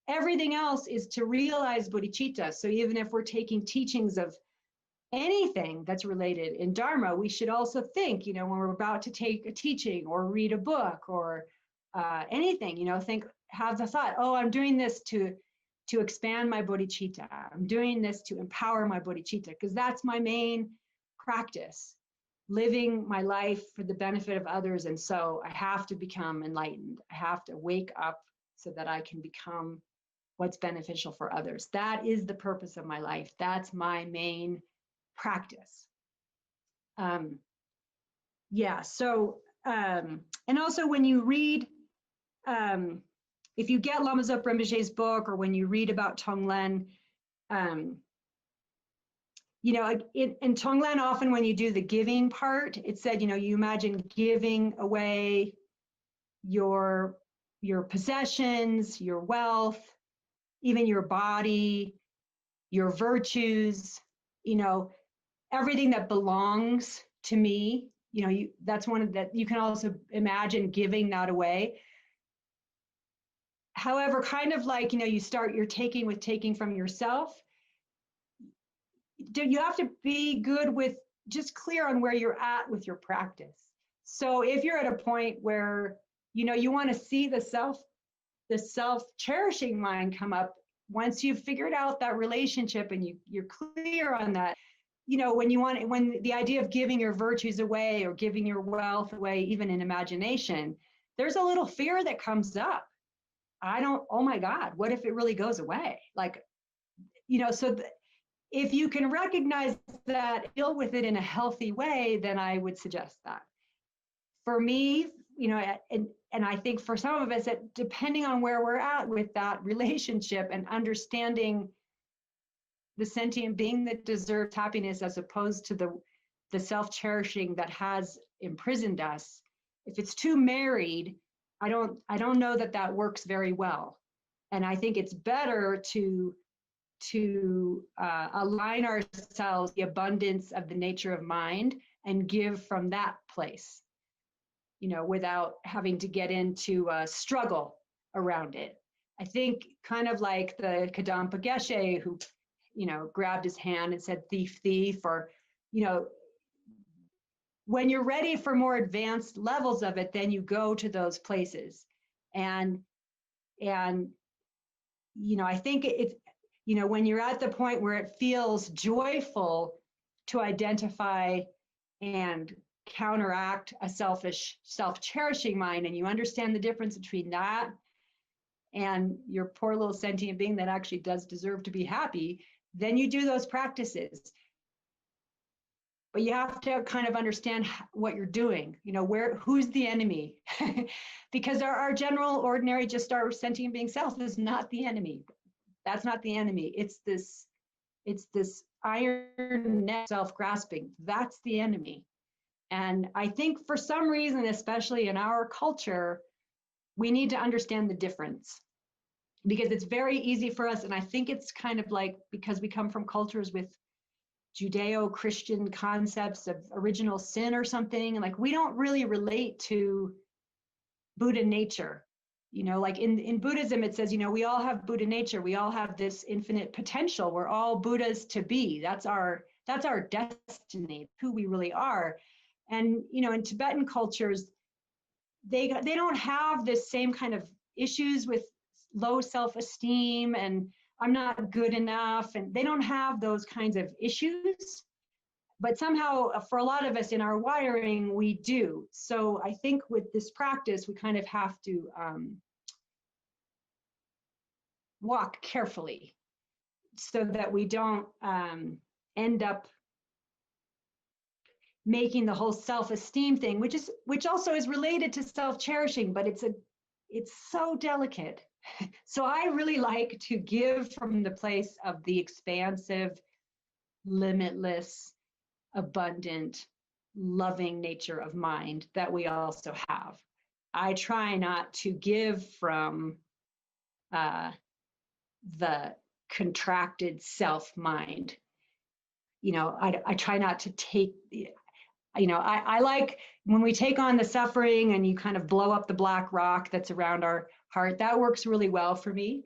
everything else is to realize bodhicitta. So even if we're taking teachings of anything that's related in Dharma, we should also think, when we're about to take a teaching or read a book or anything, have the thought, oh, I'm doing this to expand my bodhicitta. I'm doing this to empower my bodhicitta, because that's my main practice, living my life for the benefit of others. And so I have to become enlightened. I have to wake up so that I can become what's beneficial for others. That is the purpose of my life. That's my main practice. And also when you read, if you get Lama Zopa Rinpoche's book, or when you read about Tonglen, in Tonglen, often when you do the giving part, it said, you imagine giving away your possessions, your wealth, even your body, your virtues, everything that belongs to me, that's one of that. You can also imagine giving that away. However, kind of like, you're taking from yourself. You have to be good with, just clear on where you're at with your practice. So if you're at a point where, you want to see the self-cherishing mind come up, once you've figured out that relationship and you're clear on that, when the idea of giving your virtues away or giving your wealth away, even in imagination, there's a little fear that comes up. Oh my God, what if it really goes away? If you can recognize that, deal with it in a healthy way, then I would suggest that. For me, and I think for some of us, that depending on where we're at with that relationship and understanding the sentient being that deserves happiness as opposed to the self-cherishing that has imprisoned us, if it's too married, I don't know that works very well. And I think it's better to align ourselves, the abundance of the nature of mind, and give from that place, without having to get into a struggle around it. I think kind of like the Kadampa Geshe who, grabbed his hand and said, thief, thief, or, when you're ready for more advanced levels of it, then you go to those places. And I think it's, when you're at the point where it feels joyful to identify and counteract a selfish, self-cherishing mind, and you understand the difference between that and your poor little sentient being that actually does deserve to be happy, then you do those practices. But you have to kind of understand what you're doing, who's the enemy? Because our general, ordinary, just our sentient being self is not the enemy. That's not the enemy. It's this iron neck self-grasping. That's the enemy. And I think for some reason, especially in our culture, we need to understand the difference, because it's very easy for us. And I think it's kind of like, because we come from cultures with Judeo-Christian concepts of original sin or something, and we don't really relate to Buddha nature. Like in Buddhism, it says, we all have Buddha nature. We all have this infinite potential. We're all Buddhas to be. That's our destiny, who we really are. And, in Tibetan cultures, they don't have this same kind of issues with low self-esteem and I'm not good enough. And they don't have those kinds of issues. But somehow, for a lot of us in our wiring, we do. So I think with this practice, we kind of have to walk carefully so that we don't end up making the whole self-esteem thing, which also is related to self-cherishing, but it's so delicate. So I really like to give from the place of the expansive, limitless, abundant, loving nature of mind that we also have. I try not to give from the contracted self-mind. I try not to take, I like when we take on the suffering and you kind of blow up the black rock that's around our heart. That works really well for me.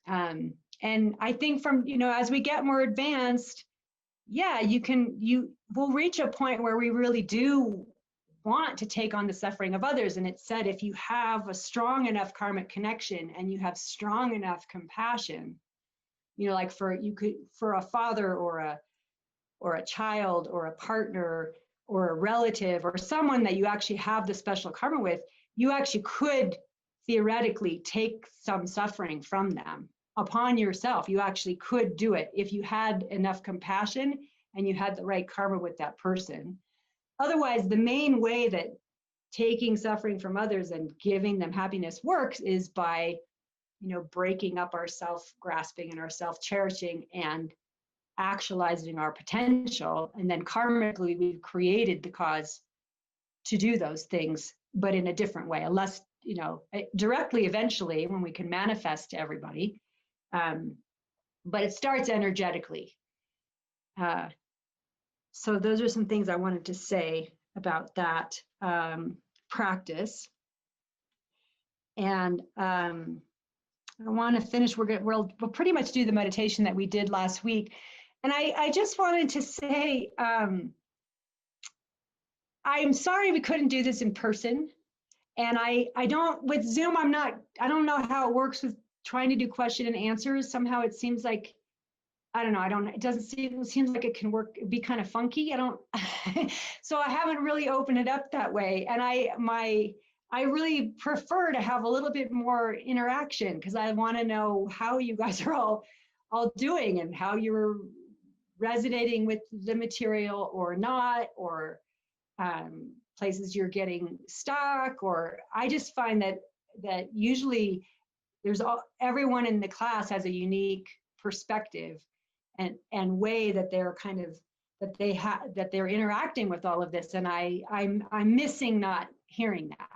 And I think from, as we get more advanced, yeah, we'll reach a point where we really do want to take on the suffering of others. And it's said, if you have a strong enough karmic connection and you have strong enough compassion, like for a father or a child or a partner or a relative or someone that you actually have the special karma with, you actually could theoretically take some suffering from them upon yourself. You actually could do it if you had enough compassion and you had the right karma with that person. Otherwise, the main way that taking suffering from others and giving them happiness works is by, breaking up our self-grasping and our self-cherishing and actualizing our potential. And then karmically, we've created the cause to do those things, but in a different way, a less, directly eventually when we can manifest to everybody. But it starts energetically. So those are some things I wanted to say about that practice. And I want to finish. We'll pretty much do the meditation that we did last week. And I just wanted to say, I'm sorry we couldn't do this in person. And I don't, with Zoom, I don't know how it works with trying to do question and answers, somehow it seems like, I don't know, it doesn't seem, it seems like it can work, it'd be kind of funky. I don't, so I haven't really opened it up that way. And I really prefer to have a little bit more interaction, because I want to know how you guys are all doing, and how you're resonating with the material or not, or places you're getting stuck. Or I just find that usually everyone in the class has a unique perspective and way that they're kind of, that they're interacting with all of this, and I'm missing not hearing that.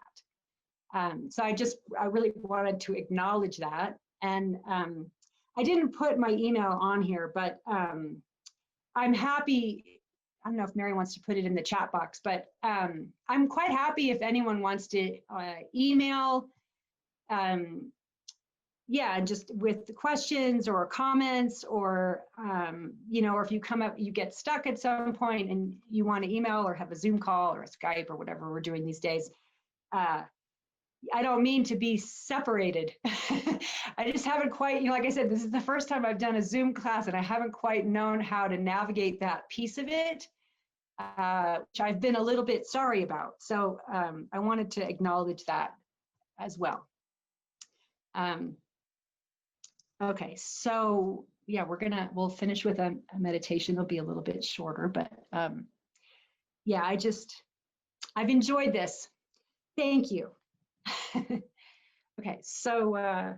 So I really wanted to acknowledge that. And I didn't put my email on here, but I'm happy. I don't know if Mary wants to put it in the chat box, but I'm quite happy if anyone wants to email, yeah, just with the questions or comments, or or if you get stuck at some point and you want to email or have a Zoom call or a Skype or whatever we're doing these days. I don't mean to be separated. I just haven't quite, like I said, this is the first time I've done a Zoom class, and I haven't quite known how to navigate that piece of it, which I've been a little bit sorry about. So I wanted to acknowledge that as well. Okay, so yeah, we'll finish with a meditation. It'll be a little bit shorter, but yeah, I've enjoyed this. Thank you. Okay, so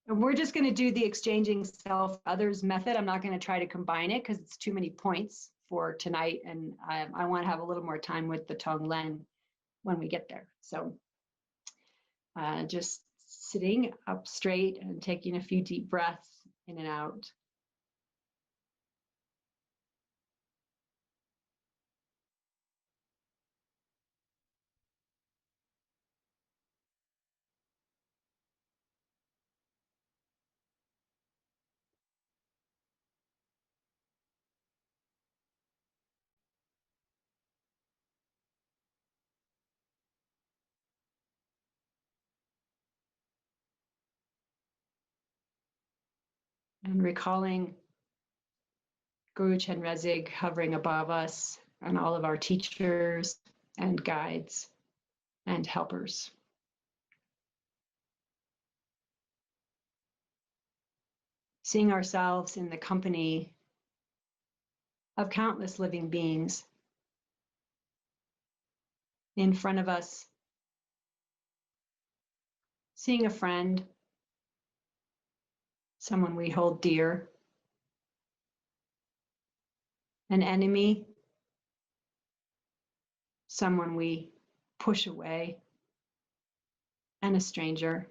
we're just going to do the exchanging self others method. I'm not going to try to combine it because it's too many points for tonight, and I want to have a little more time with the Tonglen when we get there. So just sitting up straight and taking a few deep breaths in and out. And recalling Guru Chenrezig hovering above us and all of our teachers and guides and helpers. Seeing ourselves in the company of countless living beings in front of us, seeing a friend, someone we hold dear, an enemy, someone we push away, and a stranger.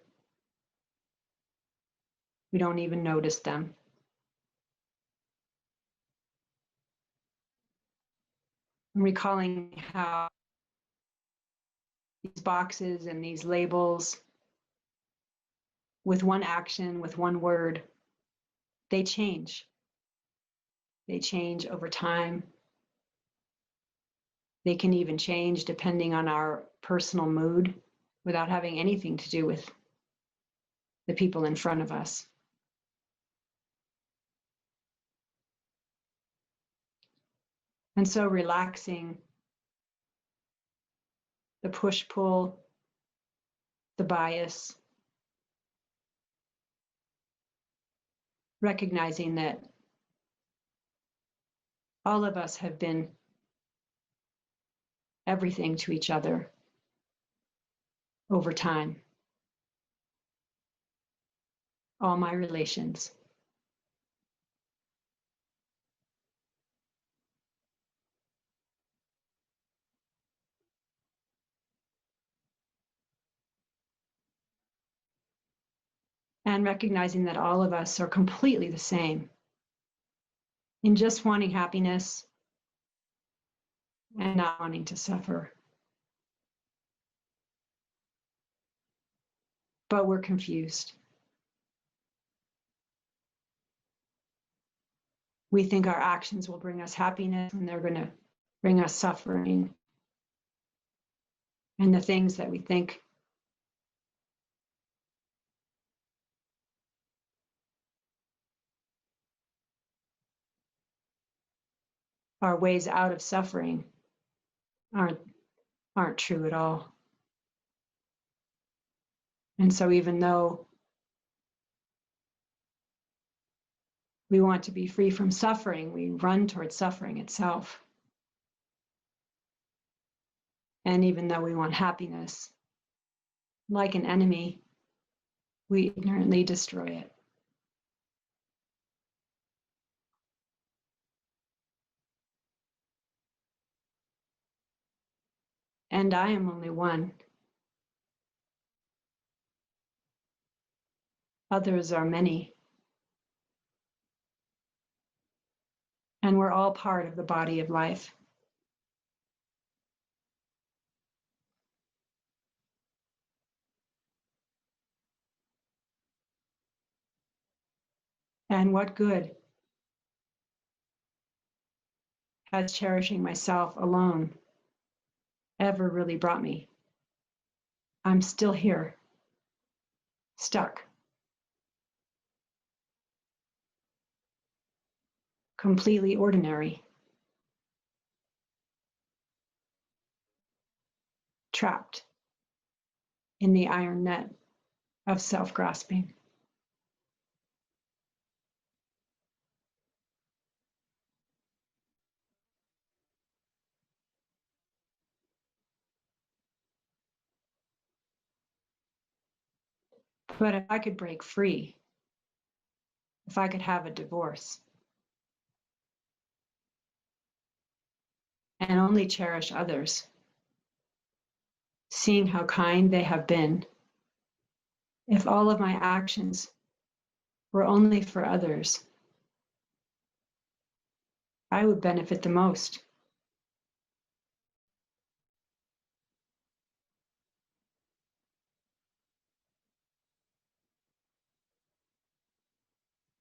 We don't even notice them. I'm recalling how these boxes and these labels, with one action, with one word, they change. They change over time. They can even change depending on our personal mood, without having anything to do with the people in front of us. And so relaxing the push-pull, the bias, recognizing that all of us have been everything to each other over time. All my relations. And recognizing that all of us are completely the same in just wanting happiness and not wanting to suffer. But we're confused. We think our actions will bring us happiness, and they're going to bring us suffering. And the things that we think our ways out of suffering aren't true at all. And so even though we want to be free from suffering, we run towards suffering itself. And even though we want happiness, like an enemy, we ignorantly destroy it. And I am only one. Others are many. And we're all part of the body of life. And what good has cherishing myself alone ever really brought me? I'm still here, stuck, completely ordinary, trapped in the iron net of self-grasping. But if I could break free, if I could have a divorce, and only cherish others, seeing how kind they have been, if all of my actions were only for others, I would benefit the most.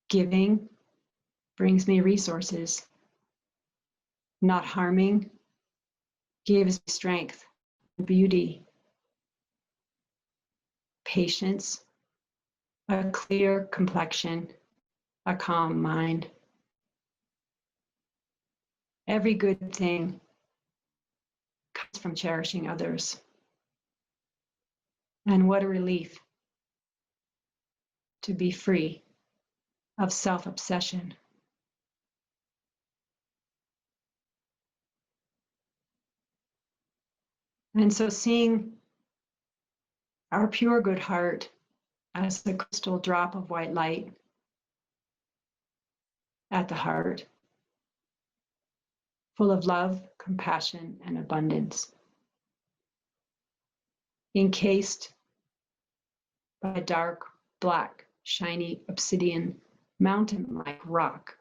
Giving brings me resources. Not harming gives me strength, beauty, patience, a clear complexion, a calm mind. Every good thing comes from cherishing others. And what a relief to be free of self-obsession. And so seeing our pure good heart as the crystal drop of white light at the heart, full of love, compassion, and abundance, encased by a dark, black, shiny obsidian, mountain-like rock.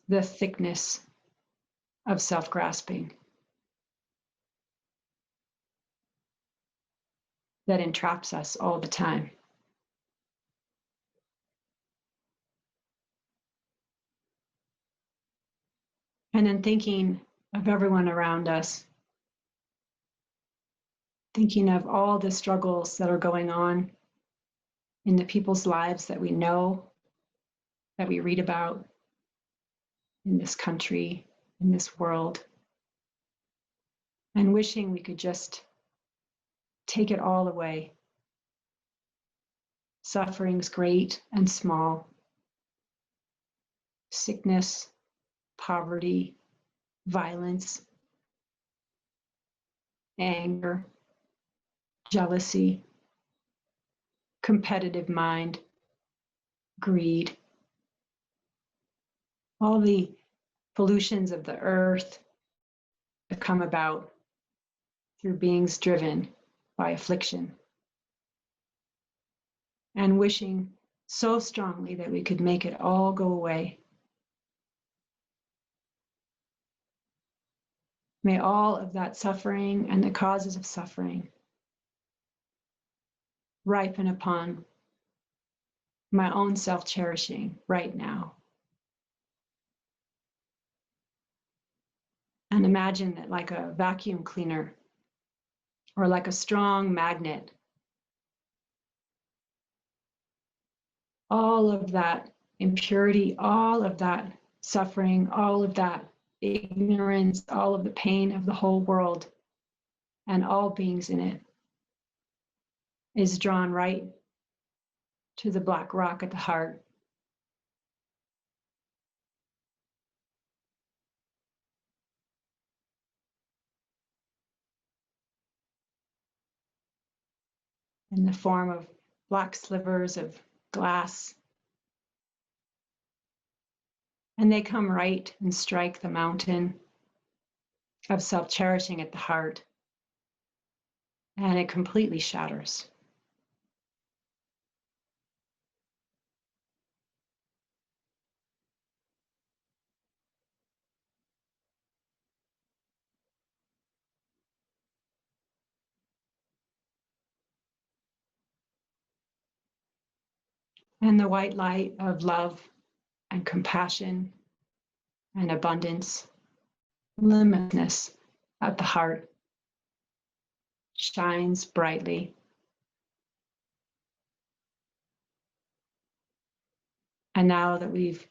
The thickness of self-grasping that entraps us all the time. And then thinking of everyone around us, thinking of all the struggles that are going on in the people's lives that we know, that we read about in this country, in this world, and wishing we could just take it all away. Sufferings great and small, sickness, poverty, violence, anger, jealousy, competitive mind, greed, all the pollutions of the earth that come about through beings driven by affliction. And wishing so strongly that we could make it all go away. May all of that suffering and the causes of suffering ripen upon my own self-cherishing right now. And imagine that like a vacuum cleaner or like a strong magnet, all of that impurity, all of that suffering, all of that ignorance, all of the pain of the whole world and all beings in it is drawn right to the black rock at the heart. In the form of black slivers of glass. And they come right and strike the mountain of self-cherishing at the heart. And it completely shatters. And the white light of love and compassion and abundance, limitlessness at the heart shines brightly. And now that we've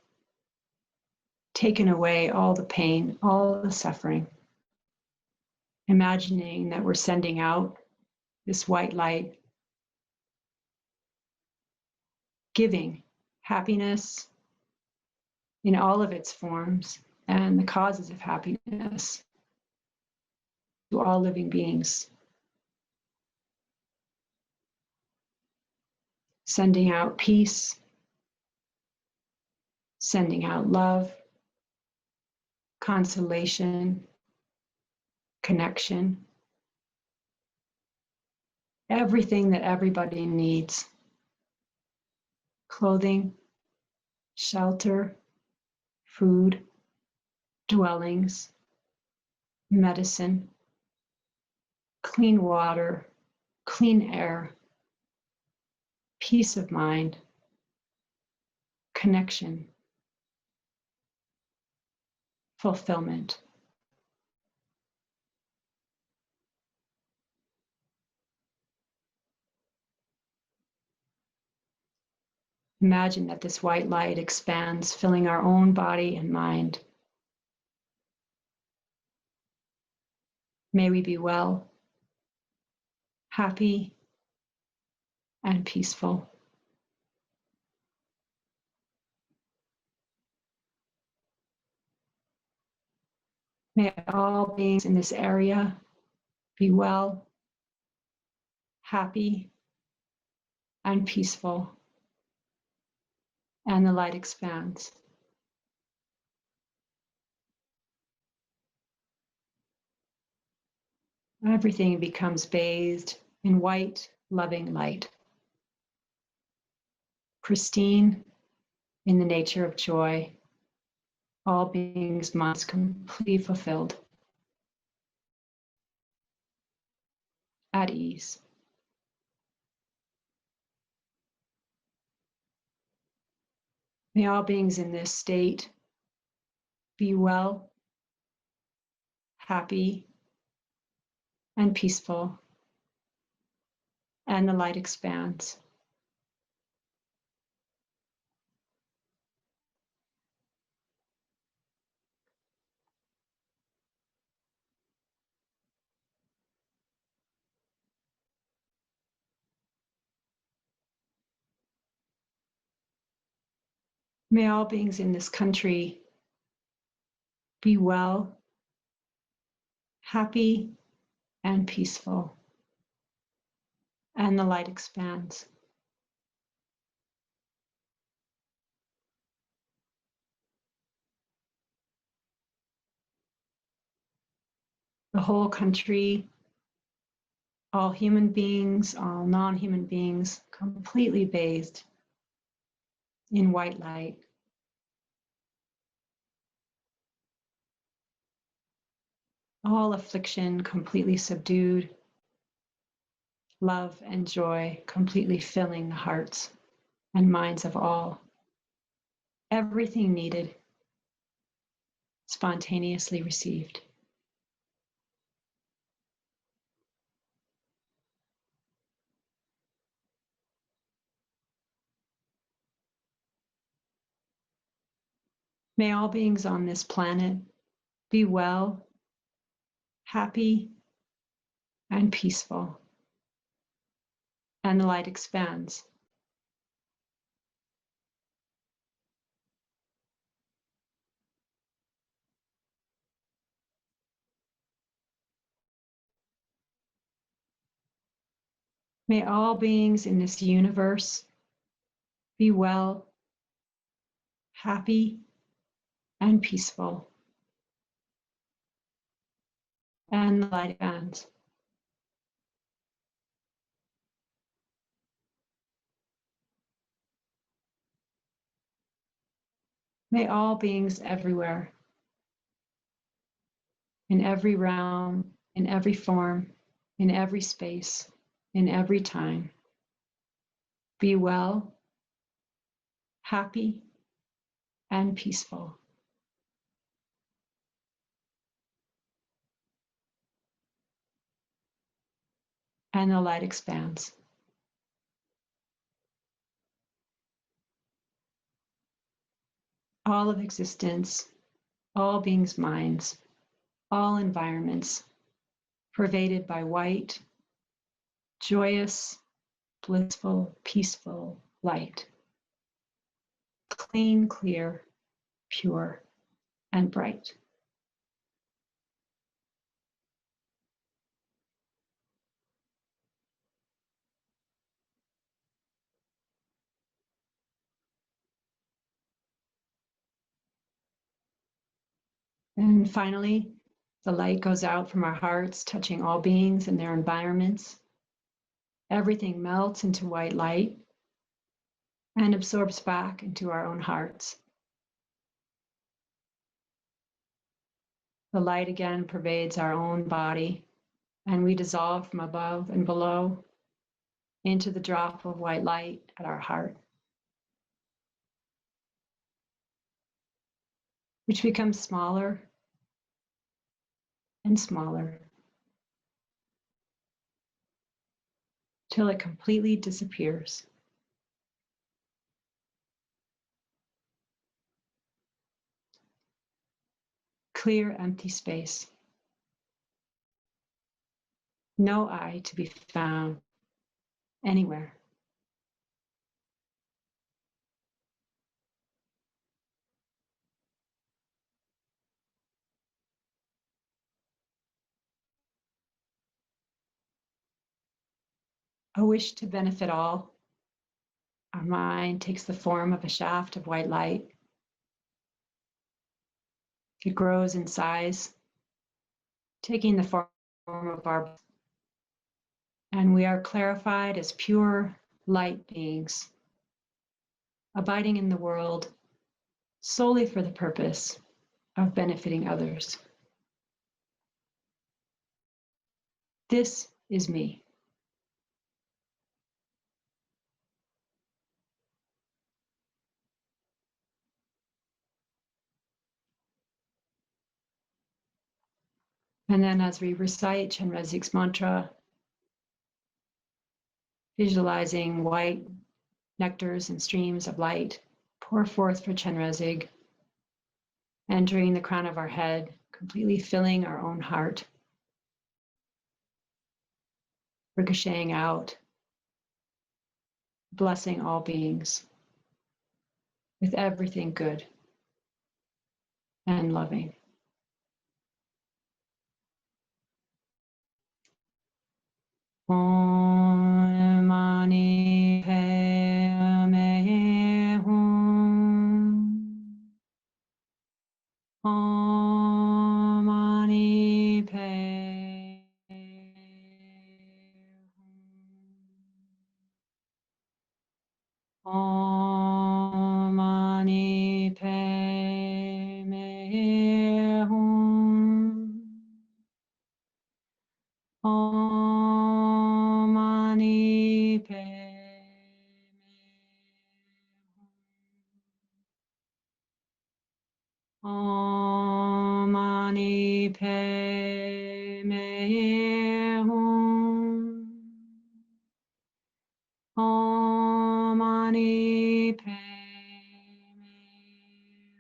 taken away all the pain, all the suffering, imagining that we're sending out this white light, giving happiness in all of its forms and the causes of happiness to all living beings. Sending out peace, sending out love, consolation, connection, everything that everybody needs. Clothing, shelter, food, dwellings, medicine, clean water, clean air, peace of mind, connection, fulfillment. Imagine that this white light expands, filling our own body and mind. May we be well, happy, and peaceful. May all beings in this area be well, happy, and peaceful. And the light expands. Everything becomes bathed in white, loving light. Pristine in the nature of joy. All beings' minds completely fulfilled. At ease. May all beings in this state be well, happy, and peaceful. And the light expands. May all beings in this country be well, happy, and peaceful. And the light expands. The whole country, all human beings, all non-human beings, completely bathed in white light. All affliction completely subdued, love and joy completely filling the hearts and minds of all. Everything needed, spontaneously received. May all beings on this planet be well, happy, and peaceful. And the light expands. May all beings in this universe be well, happy, and peaceful. And the light expands. May all beings everywhere, in every realm, in every form, in every space, in every time, be well, happy, and peaceful. And the light expands. All of existence, all beings' minds, all environments, pervaded by white, joyous, blissful, peaceful light. Clean, clear, pure, and bright. And finally, the light goes out from our hearts, touching all beings and their environments. Everything melts into white light and absorbs back into our own hearts. The light again pervades our own body, and we dissolve from above and below into the drop of white light at our heart, which becomes smaller and smaller till it completely disappears. Clear, empty space. No I to be found anywhere. A wish to benefit all. Our mind takes the form of a shaft of white light. It grows in size, taking the form of our, and we are clarified as pure light beings, abiding in the world solely for the purpose of benefiting others. This is me. And then as we recite Chenrezig's mantra, visualizing white nectars and streams of light pour forth for Chenrezig, entering the crown of our head, completely filling our own heart, ricocheting out, blessing all beings with everything good and loving. Om Mani Padme Hum. Om Mani Padme Hum. Om Mani Padme Hum. Om Mani Padme Hum. Om Mani Padme Hum. Om Mani Padme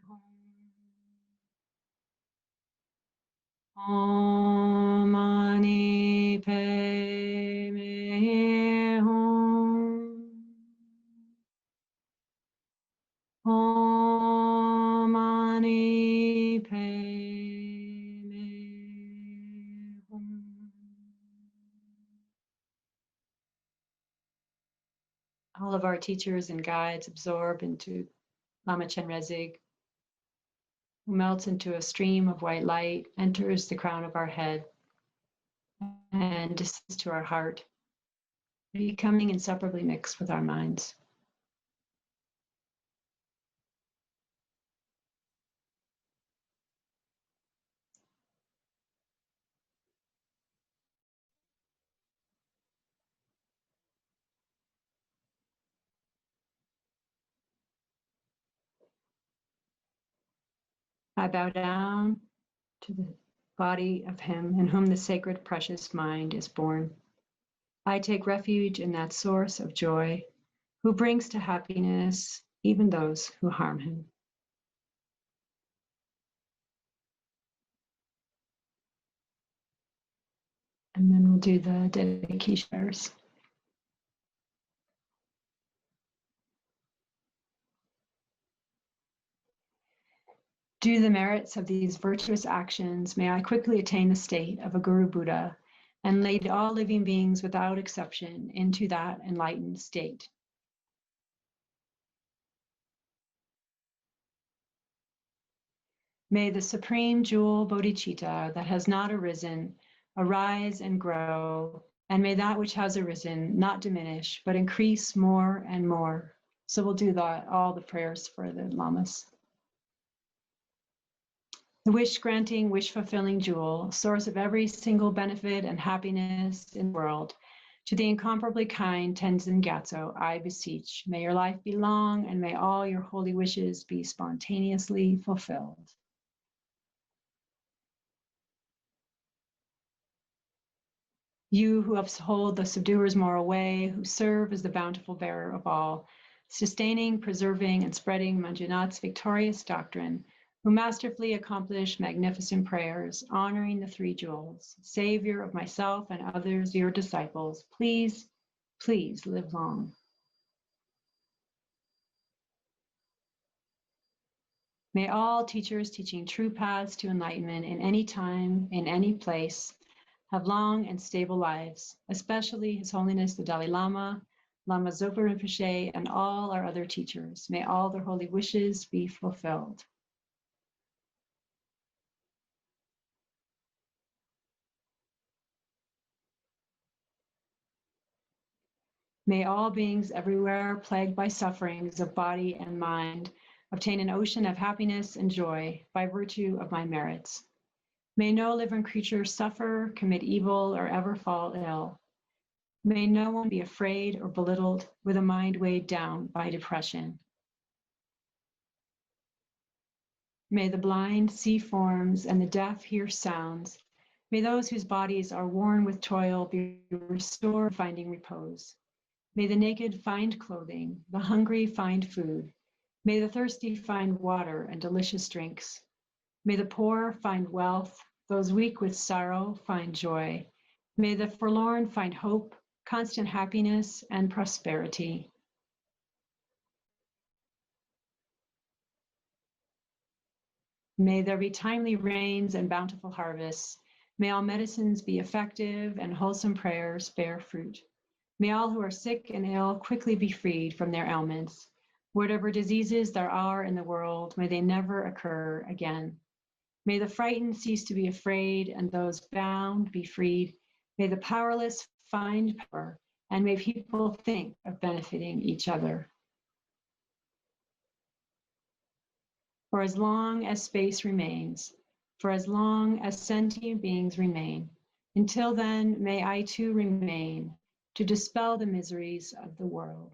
Hum. all of our teachers and guides absorb into Lama Chenrezig, who melts into a stream of white light, enters the crown of our head, and descends to our heart, becoming inseparably mixed with our minds. I bow down to the body of him in whom the sacred, precious mind is born. I take refuge in that source of joy who brings to happiness even those who harm him. And then we'll do the dedication verse. Due to the merits of these virtuous actions, may I quickly attain the state of a Guru Buddha and lead all living beings without exception into that enlightened state. May the supreme jewel bodhicitta that has not arisen arise and grow, and may that which has arisen not diminish, but increase more and more. So we'll do all the prayers for the lamas. The wish-granting, wish-fulfilling jewel, source of every single benefit and happiness in the world, to the incomparably kind Tenzin Gyatso, I beseech, may your life be long and may all your holy wishes be spontaneously fulfilled. You who uphold the subduer's moral way, who serve as the bountiful bearer of all, sustaining, preserving, and spreading Manjunat's victorious doctrine, who masterfully accomplish magnificent prayers, honoring the three jewels, Savior of myself and others, your disciples, please, please live long. May all teachers teaching true paths to enlightenment in any time, in any place, have long and stable lives, especially His Holiness the Dalai Lama, Lama Zopa Rinpoche, and all our other teachers. May all their holy wishes be fulfilled. May all beings everywhere plagued by sufferings of body and mind obtain an ocean of happiness and joy by virtue of my merits. May no living creature suffer, commit evil, or ever fall ill. May no one be afraid or belittled with a mind weighed down by depression. May the blind see forms and the deaf hear sounds. May those whose bodies are worn with toil be restored, finding repose. May the naked find clothing, the hungry find food. May the thirsty find water and delicious drinks. May the poor find wealth, those weak with sorrow find joy. May the forlorn find hope, constant happiness, and prosperity. May there be timely rains and bountiful harvests. May all medicines be effective and wholesome prayers bear fruit. May all who are sick and ill quickly be freed from their ailments. Whatever diseases there are in the world, may they never occur again. May the frightened cease to be afraid and those bound be freed. May the powerless find power, and may people think of benefiting each other. For as long as space remains, for as long as sentient beings remain, until then may I too remain to dispel the miseries of the world.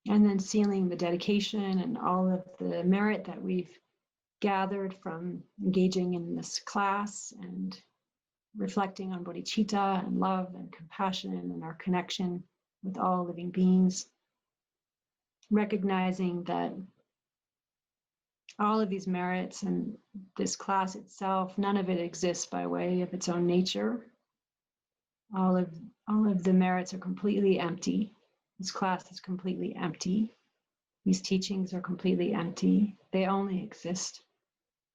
And then sealing the dedication and all of the merit that we've gathered from engaging in this class and reflecting on bodhicitta and love and compassion and our connection with all living beings. Recognizing that all of these merits and this class itself, none of it exists by way of its own nature. All of the merits are completely empty. This class is completely empty. These teachings are completely empty. They only exist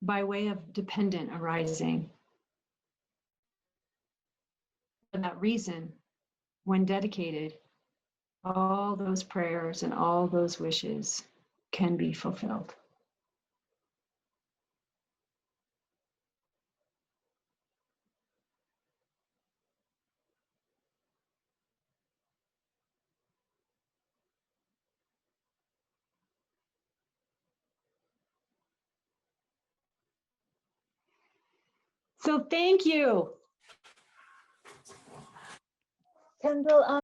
by way of dependent arising. For that reason, when dedicated, all those prayers and all those wishes can be fulfilled. So thank you. Kendall,